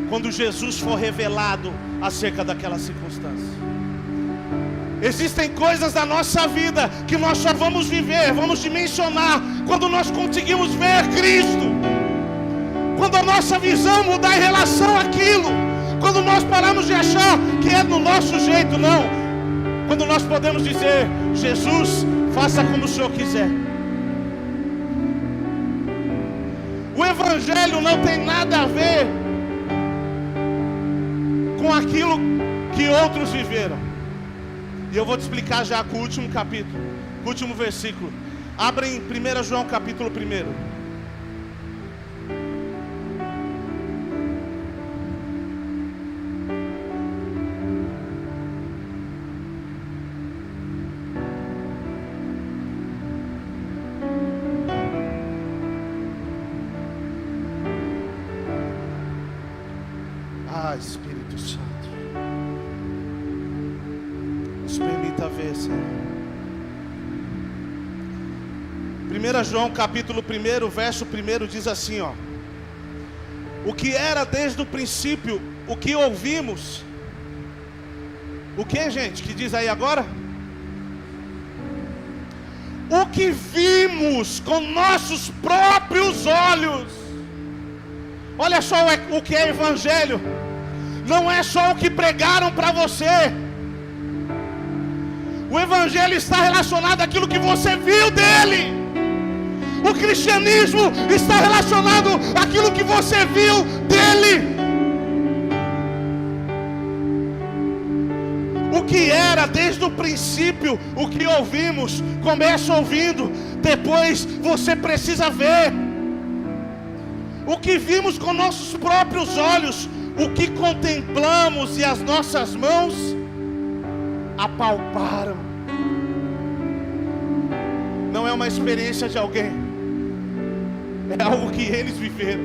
quando Jesus for revelado acerca daquela circunstância. Existem coisas da nossa vida que nós só vamos viver, vamos dimensionar quando nós conseguimos ver Cristo. Quando a nossa visão mudar em relação àquilo. Quando nós paramos de achar que é do nosso jeito, não. Quando nós podemos dizer: Jesus, faça como o Senhor quiser. O Evangelho não tem nada a ver com aquilo que outros viveram. E eu vou te explicar já com o último capítulo, com o último versículo. Abra em 1 João capítulo 1. Espírito Santo, nos permita ver, Senhor. 1 João capítulo 1, verso 1 diz assim, ó: o que era desde o princípio, o que ouvimos. O que, gente? Que diz aí agora? O que vimos com nossos próprios olhos. Olha só o que é Evangelho. Não é só o que pregaram para você. O Evangelho está relacionado àquilo que você viu dele. O cristianismo está relacionado àquilo que você viu dele. O que era desde o princípio, o que ouvimos, começa ouvindo, depois você precisa ver. O que vimos com nossos próprios olhos, o que contemplamos e as nossas mãos apalparam. Não é uma experiência de alguém, é algo que eles viveram,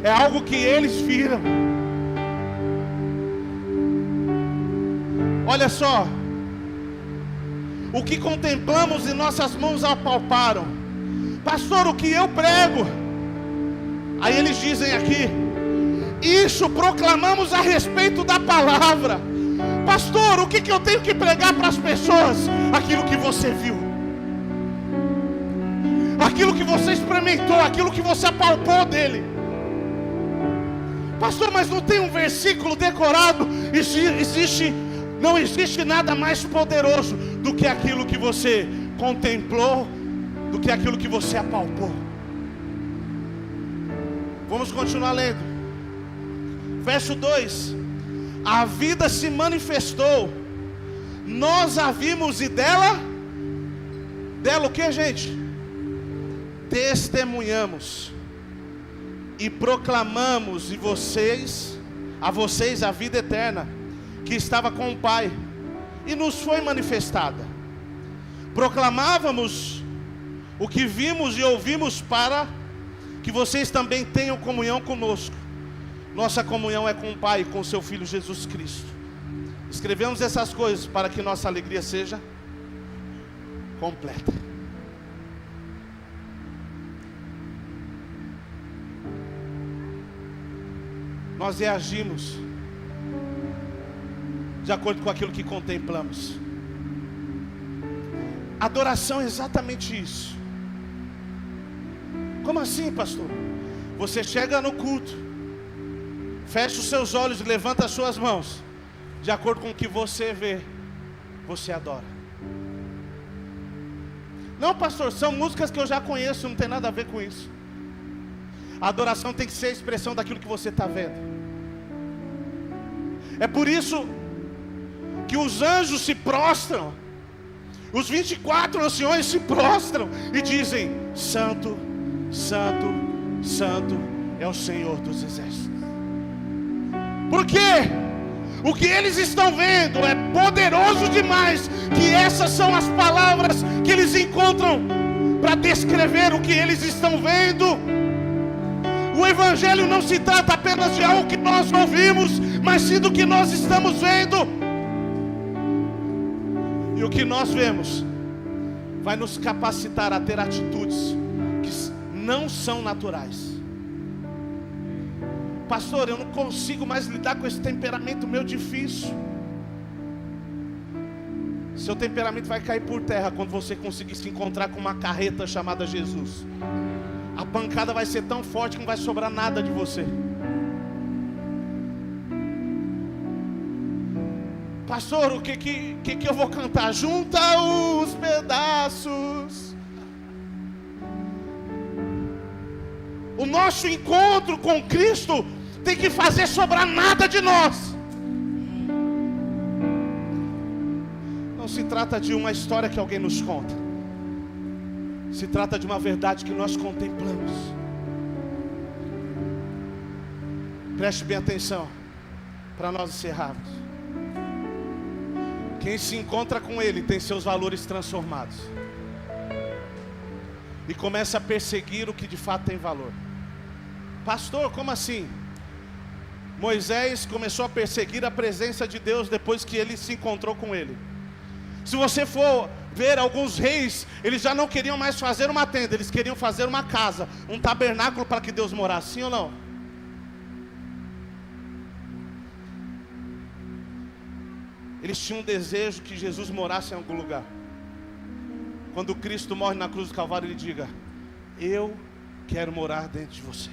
é algo que eles viram. Olha só, o que contemplamos e nossas mãos apalparam. Pastor, o que eu prego? Aí eles dizem aqui: isso proclamamos a respeito da palavra. Pastor, o que eu tenho que pregar para as pessoas? Aquilo que você viu, aquilo que você experimentou, aquilo que você apalpou dele. Pastor, mas não tem um versículo decorado? Não existe nada mais poderoso do que aquilo que você contemplou, do que aquilo que você apalpou. Vamos continuar lendo. Verso 2: a vida se manifestou, nós a vimos e dela o que, gente? Testemunhamos e proclamamos a vocês a vida eterna, que estava com o Pai e nos foi manifestada. Proclamávamos o que vimos e ouvimos, para que vocês também tenham comunhão conosco. Nossa comunhão é com o Pai e com o seu Filho Jesus Cristo. Escrevemos essas coisas para que nossa alegria seja completa. Nós reagimos de acordo com aquilo que contemplamos. Adoração é exatamente isso. Como assim, pastor? Você chega no culto, fecha os seus olhos e levanta as suas mãos. De acordo com o que você vê, você adora. Não, pastor, são músicas que eu já conheço, não tem nada a ver com isso. A adoração tem que ser a expressão daquilo que você está vendo. É por isso que os anjos se prostram, os 24 anciões se prostram e dizem: Santo, Santo, Santo é o Senhor dos exércitos. Por quê? O que eles estão vendo é poderoso demais, que essas são as palavras que eles encontram para descrever o que eles estão vendo. O Evangelho não se trata apenas de algo que nós ouvimos, mas sim do que nós estamos vendo. E o que nós vemos vai nos capacitar a ter atitudes que não são naturais. Pastor, eu não consigo mais lidar com esse temperamento meu difícil. Seu temperamento vai cair por terra quando você conseguir se encontrar com uma carreta chamada Jesus. A pancada vai ser tão forte que não vai sobrar nada de você. Pastor, o que eu vou cantar? Junta os pedaços. O nosso encontro com Cristo tem que fazer sobrar nada de nós. Não se trata de uma história que alguém nos conta. Se trata de uma verdade que nós contemplamos. Preste bem atenção, para nós encerrarmos. Quem se encontra com Ele tem seus valores transformados e começa a perseguir o que de fato tem valor. Pastor, como assim? Moisés começou a perseguir a presença de Deus depois que ele se encontrou com Ele. Se você for ver alguns reis, eles já não queriam mais fazer uma tenda, eles queriam fazer uma casa, um tabernáculo para que Deus morasse, sim ou não? Eles tinham um desejo que Jesus morasse em algum lugar. Quando Cristo morre na cruz do Calvário, Ele diga: eu quero morar dentro de você.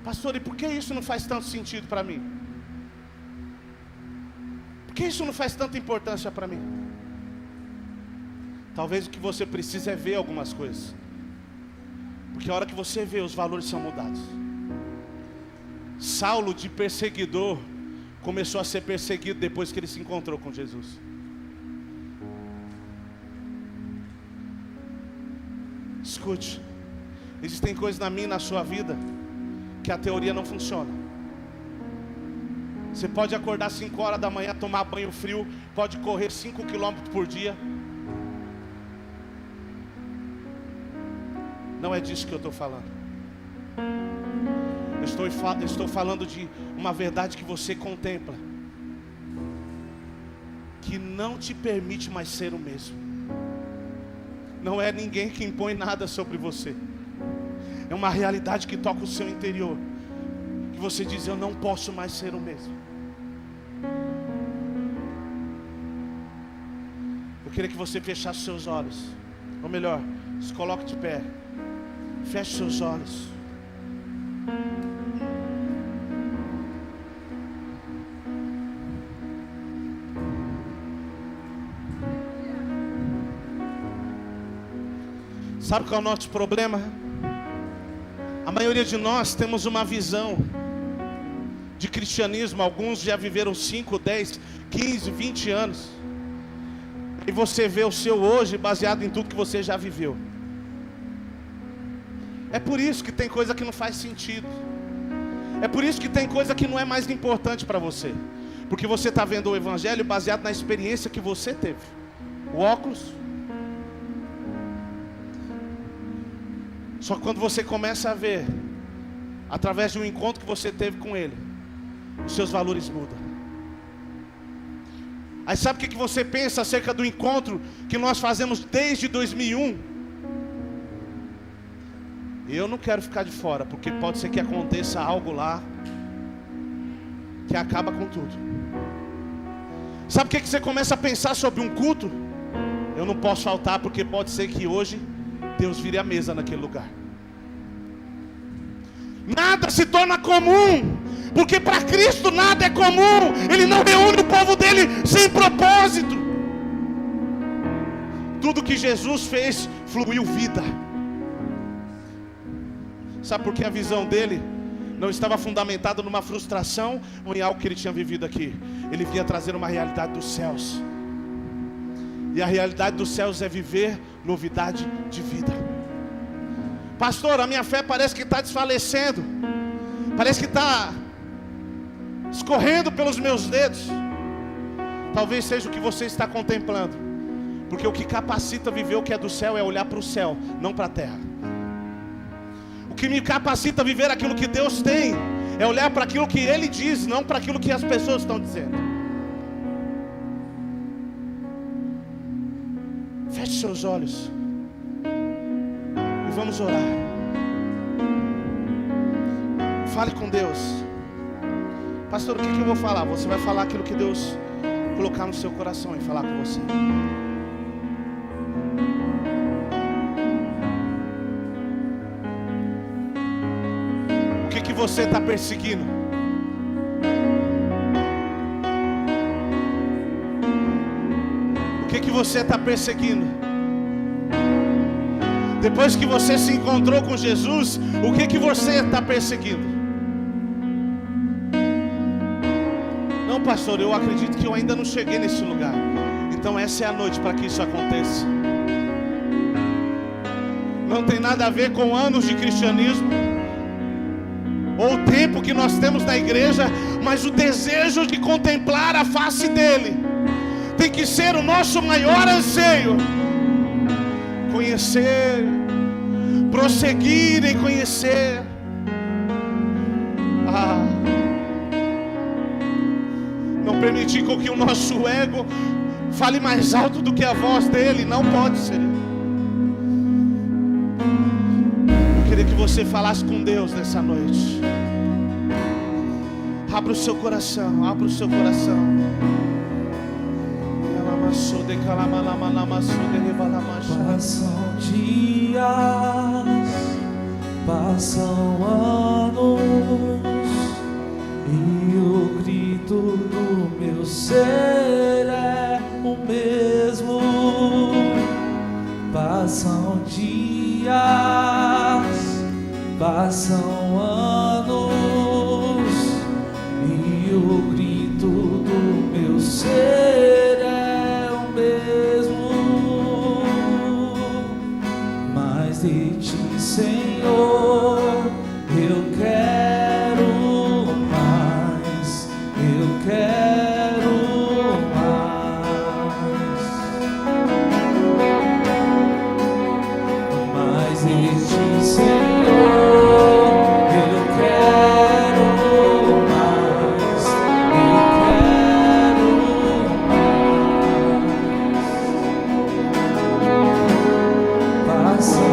Pastor, e por que isso não faz tanto sentido para mim? Por que isso não faz tanta importância para mim? Talvez o que você precisa é ver algumas coisas. Porque a hora que você vê, os valores são mudados. Saulo, de perseguidor, começou a ser perseguido depois que ele se encontrou com Jesus. Escute, existem coisas na minha e na sua vida que a teoria não funciona. Você pode acordar 5 horas da manhã, tomar banho frio, pode correr 5 quilômetros por dia. Não é disso que eu estou falando. Eu estou falando de uma verdade que você contempla, que não te permite mais ser o mesmo. Não é ninguém que impõe nada sobre você. É uma realidade que toca o seu interior, que você diz: eu não posso mais ser o mesmo. Eu queria que você fechasse seus olhos. Ou melhor, se coloque de pé. Feche seus olhos. Sabe qual é o nosso problema? A maioria de nós temos uma visão de cristianismo. Alguns já viveram 5, 10, 15, 20 anos. E você vê o seu hoje baseado em tudo que você já viveu. É por isso que tem coisa que não faz sentido. É por isso que tem coisa que não é mais importante para você. Porque você está vendo o Evangelho baseado na experiência que você teve. O óculos. Só que quando você começa a ver, através de um encontro que você teve com Ele, os seus valores mudam. Aí sabe o que você pensa acerca do encontro que nós fazemos desde 2001? Eu não quero ficar de fora, porque pode ser que aconteça algo lá que acaba com tudo. Sabe o que você começa a pensar sobre um culto? Eu não posso faltar, porque pode ser que hoje Deus vire a mesa naquele lugar. Nada se torna comum, porque para Cristo nada é comum. Ele não reúne o povo dele sem propósito. Tudo que Jesus fez fluiu vida. Sabe por que a visão dele não estava fundamentada numa frustração ou em algo que ele tinha vivido aqui? Ele vinha trazer uma realidade dos céus. E a realidade dos céus é viver novidade de vida. Pastor, a minha fé parece que está desfalecendo. Parece que está escorrendo pelos meus dedos. Talvez seja o que você está contemplando. Porque o que capacita viver o que é do céu é olhar para o céu, não para a terra. O que me capacita a viver aquilo que Deus tem é olhar para aquilo que Ele diz, não para aquilo que as pessoas estão dizendo. Feche seus olhos e vamos orar. Fale com Deus. Pastor, o que eu vou falar? Você vai falar aquilo que Deus colocar no seu coração e falar com você. O que você está perseguindo? O que você está perseguindo? Depois que você se encontrou com Jesus, o que você está perseguindo? Não, pastor, eu acredito que eu ainda não cheguei nesse lugar. Então essa é a noite para que isso aconteça. Não tem nada a ver com anos de cristianismo ou o tempo que nós temos na igreja, mas o desejo de contemplar a face dele tem que ser o nosso maior anseio. Conhecer, prosseguir em conhecer. Não permitir com que o nosso ego fale mais alto do que a voz dele. Não pode ser. Eu queria que você falasse com Deus nessa noite. Abra o seu coração, abra o seu coração. Passam dias, passam anos, e o grito do meu ser é o mesmo. Passam dias, passam anos, e o grito do meu ser é o mesmo. Mas de ti, Senhor, eu quero mais, eu quero mais. Mas de ti, Senhor, passam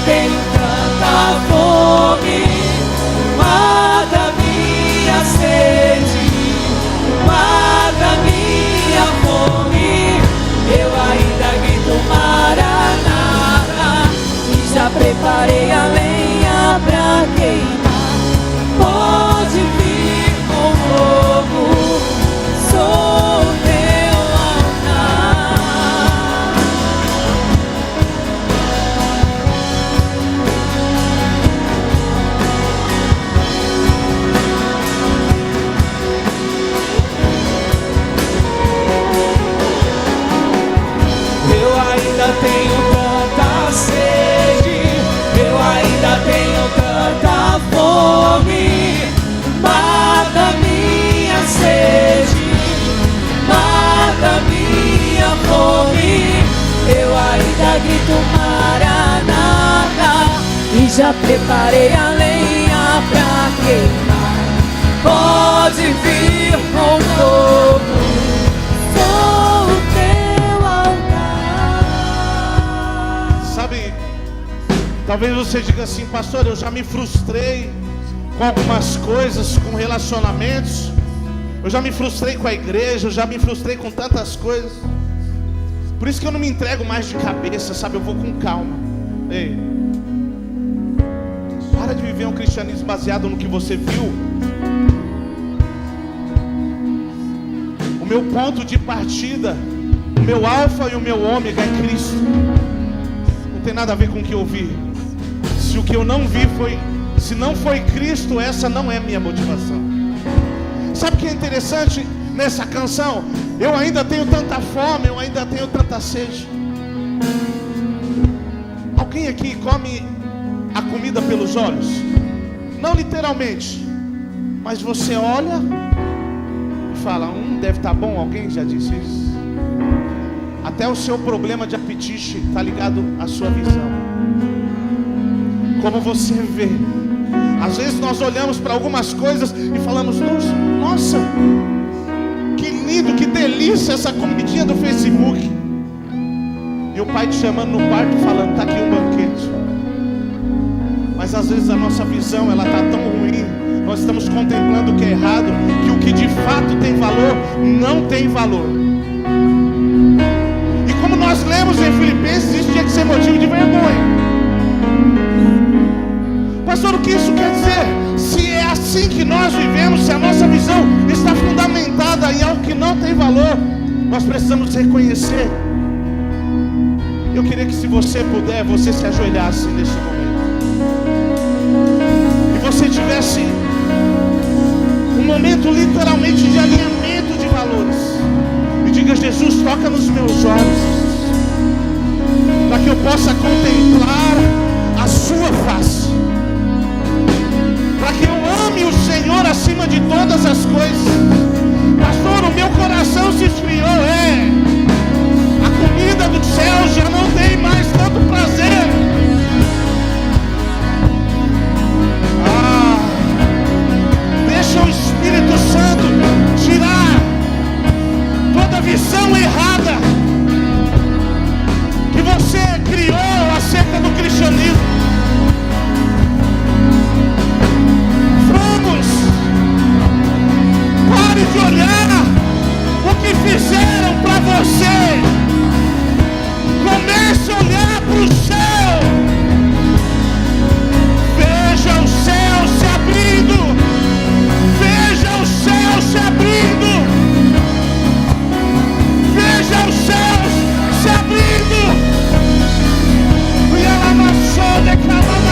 tenho tanta fome. Mata minha sede, mata minha fome. Eu ainda grito Maranata, e já preparei a lenha pra queimar. Pode vir com fogo, sou o teu altar. Eu ainda tenho tanta sede, eu ainda tenho tanta fome. Mata minha sede, mata minha fome. Eu ainda grito Maranata, e já preparei a lenha pra queimar. Pode vir com fogo, sou o teu altar. Sabe, talvez você diga assim: pastor, eu já me frustrei com algumas coisas, com relacionamentos. Eu já me frustrei com a igreja, eu já me frustrei com tantas coisas. Por isso que eu não me entrego mais de cabeça, sabe? Eu vou com calma. Ei, para de viver um cristianismo baseado no que você viu. O meu ponto de partida, o meu alfa e o meu ômega é Cristo. Não tem nada a ver com o que eu vi. Se o que eu não vi foi, se não foi Cristo, essa não é a minha motivação. Sabe o que é interessante nessa canção? Eu ainda tenho tanta fome, eu ainda tenho tanta sede. Alguém aqui come a comida pelos olhos? Não literalmente, mas você olha e fala: deve estar bom. Alguém já disse isso? Até o seu problema de apetite está ligado à sua visão. Como você vê. Às vezes nós olhamos para algumas coisas e falamos: nossa, que lindo, que delícia essa comidinha do Facebook. E o pai te chamando no quarto falando: tá aqui um banquete. Mas às vezes a nossa visão, ela está tão ruim, nós estamos contemplando o que é errado, que o que de fato tem valor, não tem valor. E como nós lemos em Filipenses, isso tinha que ser motivo de vergonha. Pastor, o que isso quer dizer? Se é assim que nós vivemos, se a nossa visão está fundamentada em algo que não tem valor, nós precisamos reconhecer. Eu queria que, se você puder, você se ajoelhasse nesse momento e você tivesse um momento literalmente de alinhamento de valores e diga: Jesus, toca nos meus olhos, para que eu possa contemplar a sua face, para que eu ame o Senhor acima de todas as coisas. Pastor, o meu coração se esfriou. A comida do céu já não tem mais tanto prazer. Deixa o Espírito Santo tirar toda visão errada que você criou acerca do cristianismo. Pare de olhar o que fizeram para você. Comece a olhar para o céu. Veja o céu se abrindo. Veja o céu se abrindo. Veja os céus se abrindo. E ela amassou de camarão.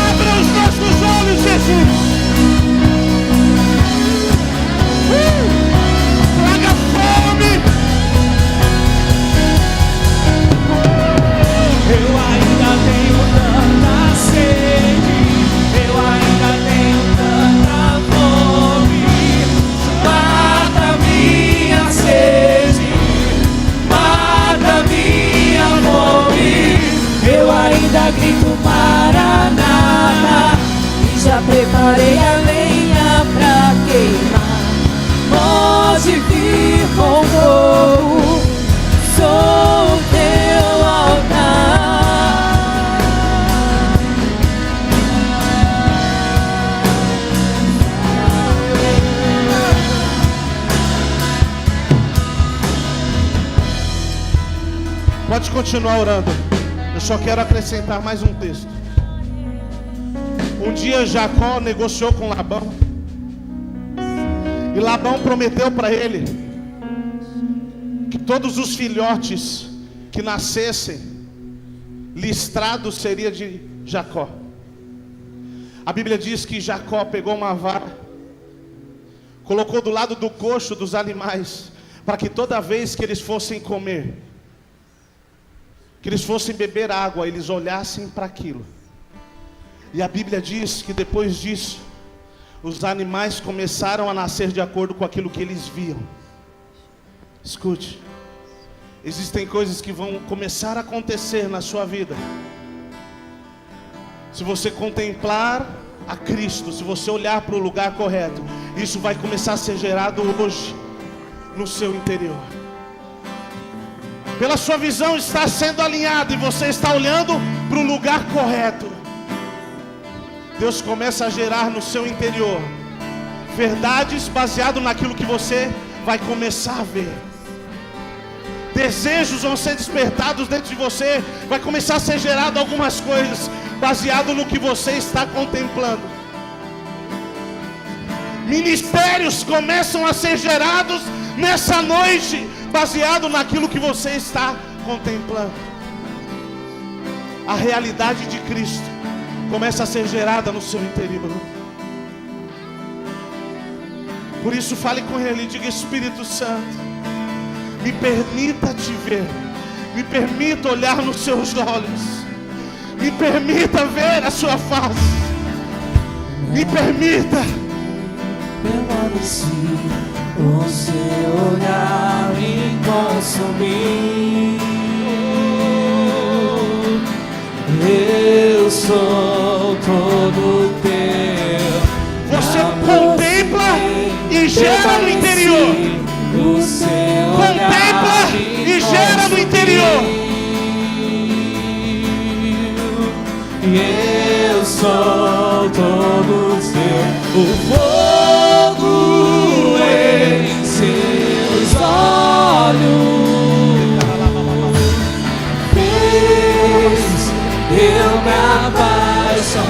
Abra os nossos olhos, Jesus. Traga fome. Eu ainda tenho tanta sede, eu ainda tenho tanta fome. Mata minha sede, mata minha fome. Eu ainda grito Maranata, e já preparei a lenha pra queimar. Pode vir com fogo, sou o teu Pode continuar orando. Eu só quero acrescentar mais um texto. Um dia Jacó negociou com Labão. E Labão prometeu para ele que todos os filhotes que nascessem, listrados seria de Jacó. A Bíblia diz que Jacó pegou uma vara, colocou do lado do coxo dos animais, para que toda vez que eles fossem comer, que eles fossem beber água, eles olhassem para aquilo. E a Bíblia diz que depois disso, os animais começaram a nascer de acordo com aquilo que eles viam. Escute, existem coisas que vão começar a acontecer na sua vida. Se você contemplar a Cristo, se você olhar para o lugar correto, isso vai começar a ser gerado hoje no seu interior. Pela sua visão está sendo alinhada e você está olhando para o lugar correto. Deus começa a gerar no seu interior verdades baseadas naquilo que você vai começar a ver. Desejos vão ser despertados dentro de você. Vai começar a ser gerado algumas coisas baseado no que você está contemplando. Ministérios começam a ser gerados nessa noite, baseado naquilo que você está contemplando. A realidade de Cristo começa a ser gerada no seu interior. Por isso fale com Ele e diga: Espírito Santo, me permita te ver, me permita olhar nos seus olhos, me permita ver a sua face, me permita permanecer, o seu olhar me consumiu. Eu sou todo teu. Você contempla e gera no interior. O seu Contempla e gera no interior. Eu sou todo seu. O fogo em seus olhos fez eu me apaixonar.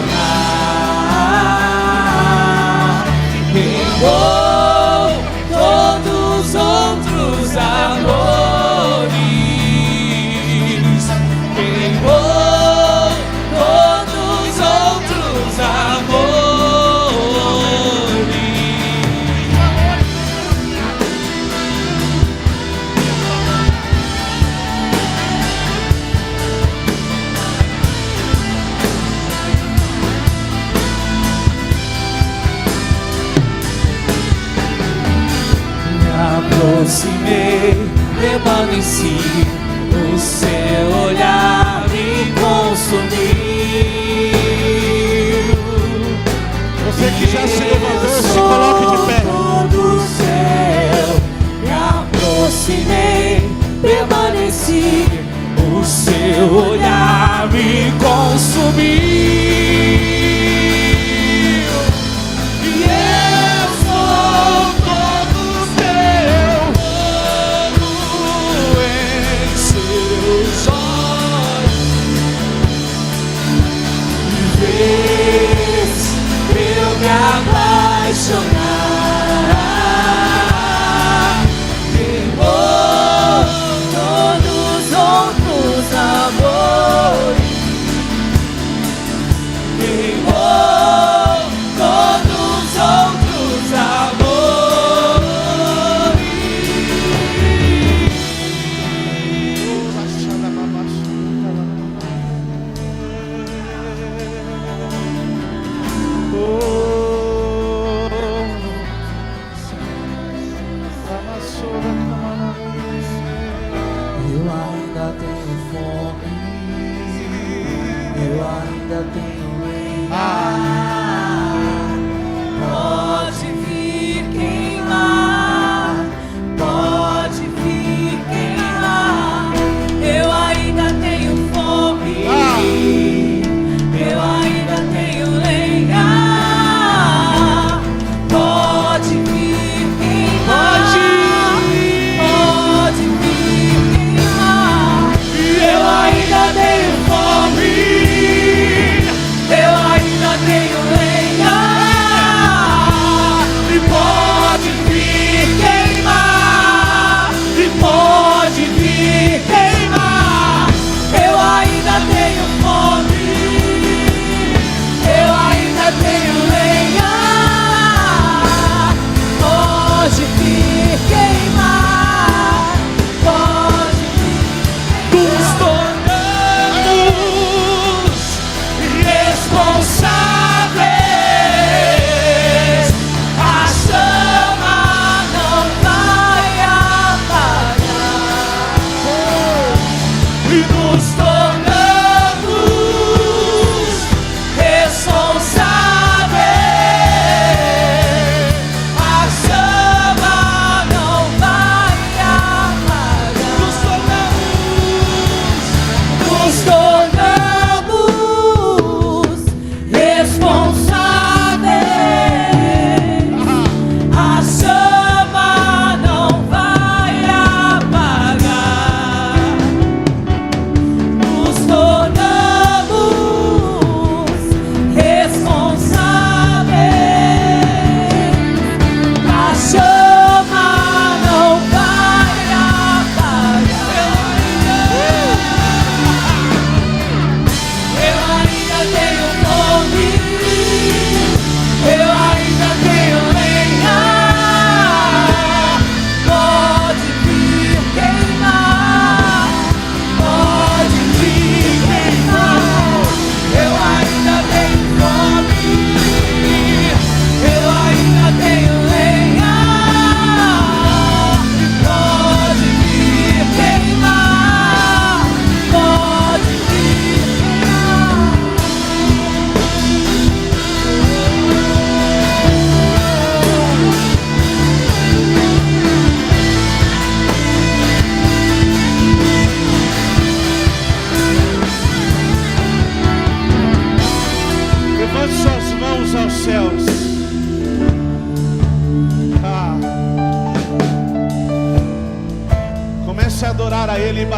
Queimou todos os outros amores. Queimou todos os outros amores. Aproximei, permaneci, o seu olhar me consumiu. Você que já se levantou, se coloque de pé. Do céu, me aproximei, permaneci, o seu olhar me consumiu. Eu me apaixonar. Queimou todos os outros amores. Queimou todos os outros amores. Eu ainda tenho fome, eu ainda tenho lenha. Pode vir queimar, pode vir queimar. Eu ainda tenho fome, eu ainda tenho lenha. Pode vir queimar, pode vir queimar.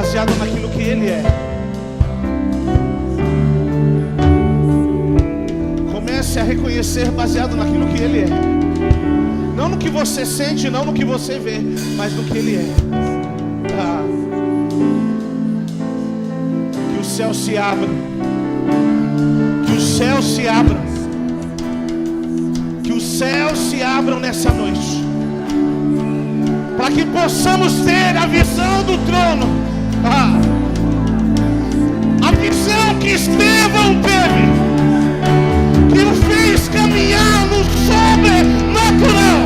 baseado naquilo que Ele é. Comece a reconhecer baseado naquilo que Ele é. Não no que você sente, não no que você vê, mas no que Ele é. Que os céus se abram. Que os céus se abram. Que os céus se abram nessa noite. Para que possamos ter a visão do trono. A visão que Estevão teve, que o fez caminhar no sobrenatural.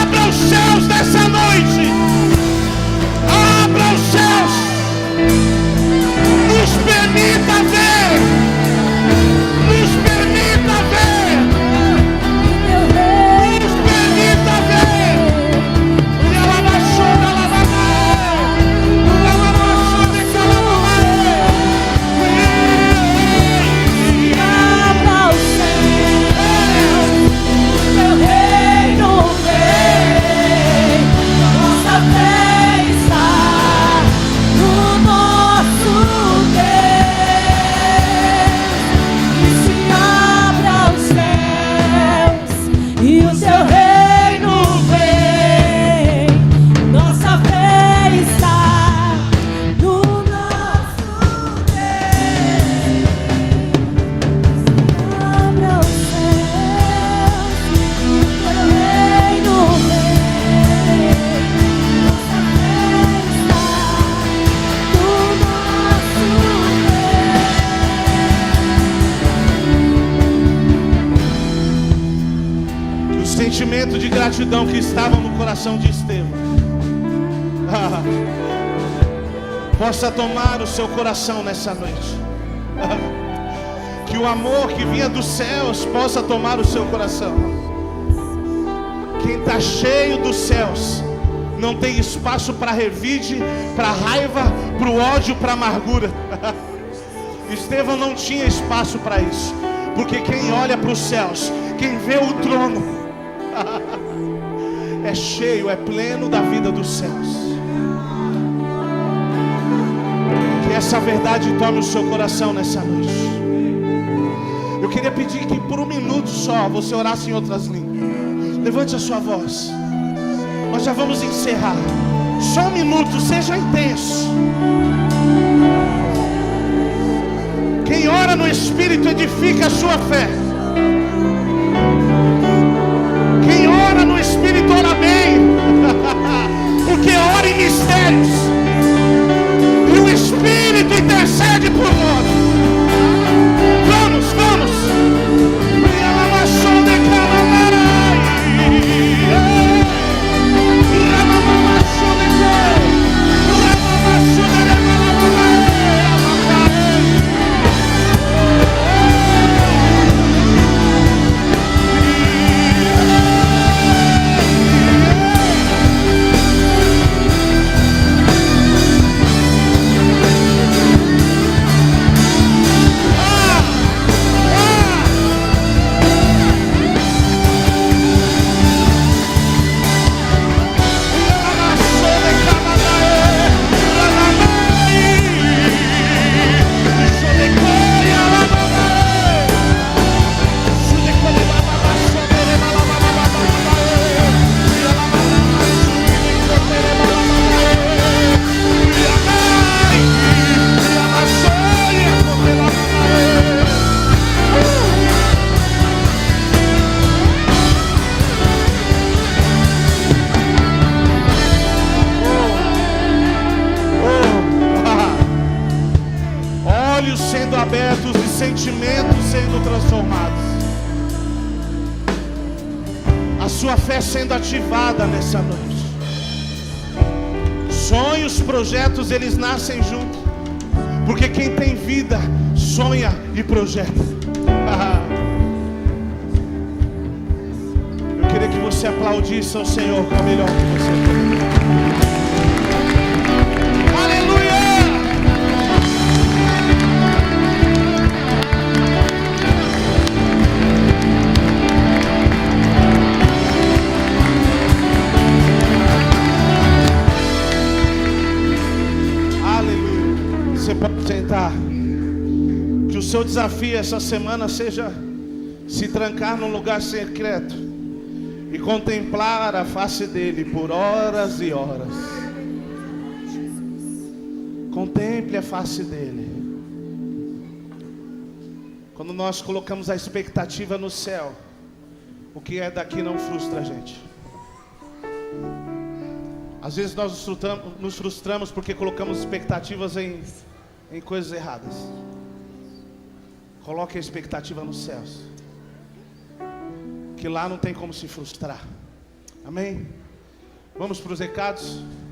Abra os céus dessa noite. Abra os céus. Nos permita ver. Nos permita ver. Nos permita ver. De gratidão que estava no coração de Estevão possa tomar o seu coração nessa noite. Que o amor que vinha dos céus possa tomar o seu coração. Quem está cheio dos céus não tem espaço para revide, para raiva, para o ódio, para amargura. Estevão não tinha espaço para isso, porque quem olha para os céus, quem vê o trono, é cheio, é pleno da vida dos céus. Que essa verdade tome o seu coração nessa noite. Eu queria pedir que por um minuto só você orasse em outras línguas. Levante a sua voz. Nós já vamos encerrar. Só um minuto, seja intenso. Quem ora no Espírito edifica a sua fé. Quem ora no Espírito ora bem. Porque ora em mistérios. E o Espírito intercede por nós. Vamos, vamos. Sentimentos sendo transformados, a sua fé sendo ativada nessa noite. Sonhos, projetos, eles nascem juntos, porque quem tem vida sonha e projeta. Eu queria que você aplaudisse ao Senhor com a melhor que você tem. Você pode sentar. Que o seu desafio essa semana seja se trancar num lugar secreto e contemplar a face dele por horas e horas. Contemple a face dele. Quando nós colocamos a expectativa no céu, o que é daqui não frustra a gente. Às vezes nós nos frustramos porque colocamos expectativas em coisas erradas. Coloque a expectativa nos céus, que lá não tem como se frustrar. Amém? Vamos para os recados.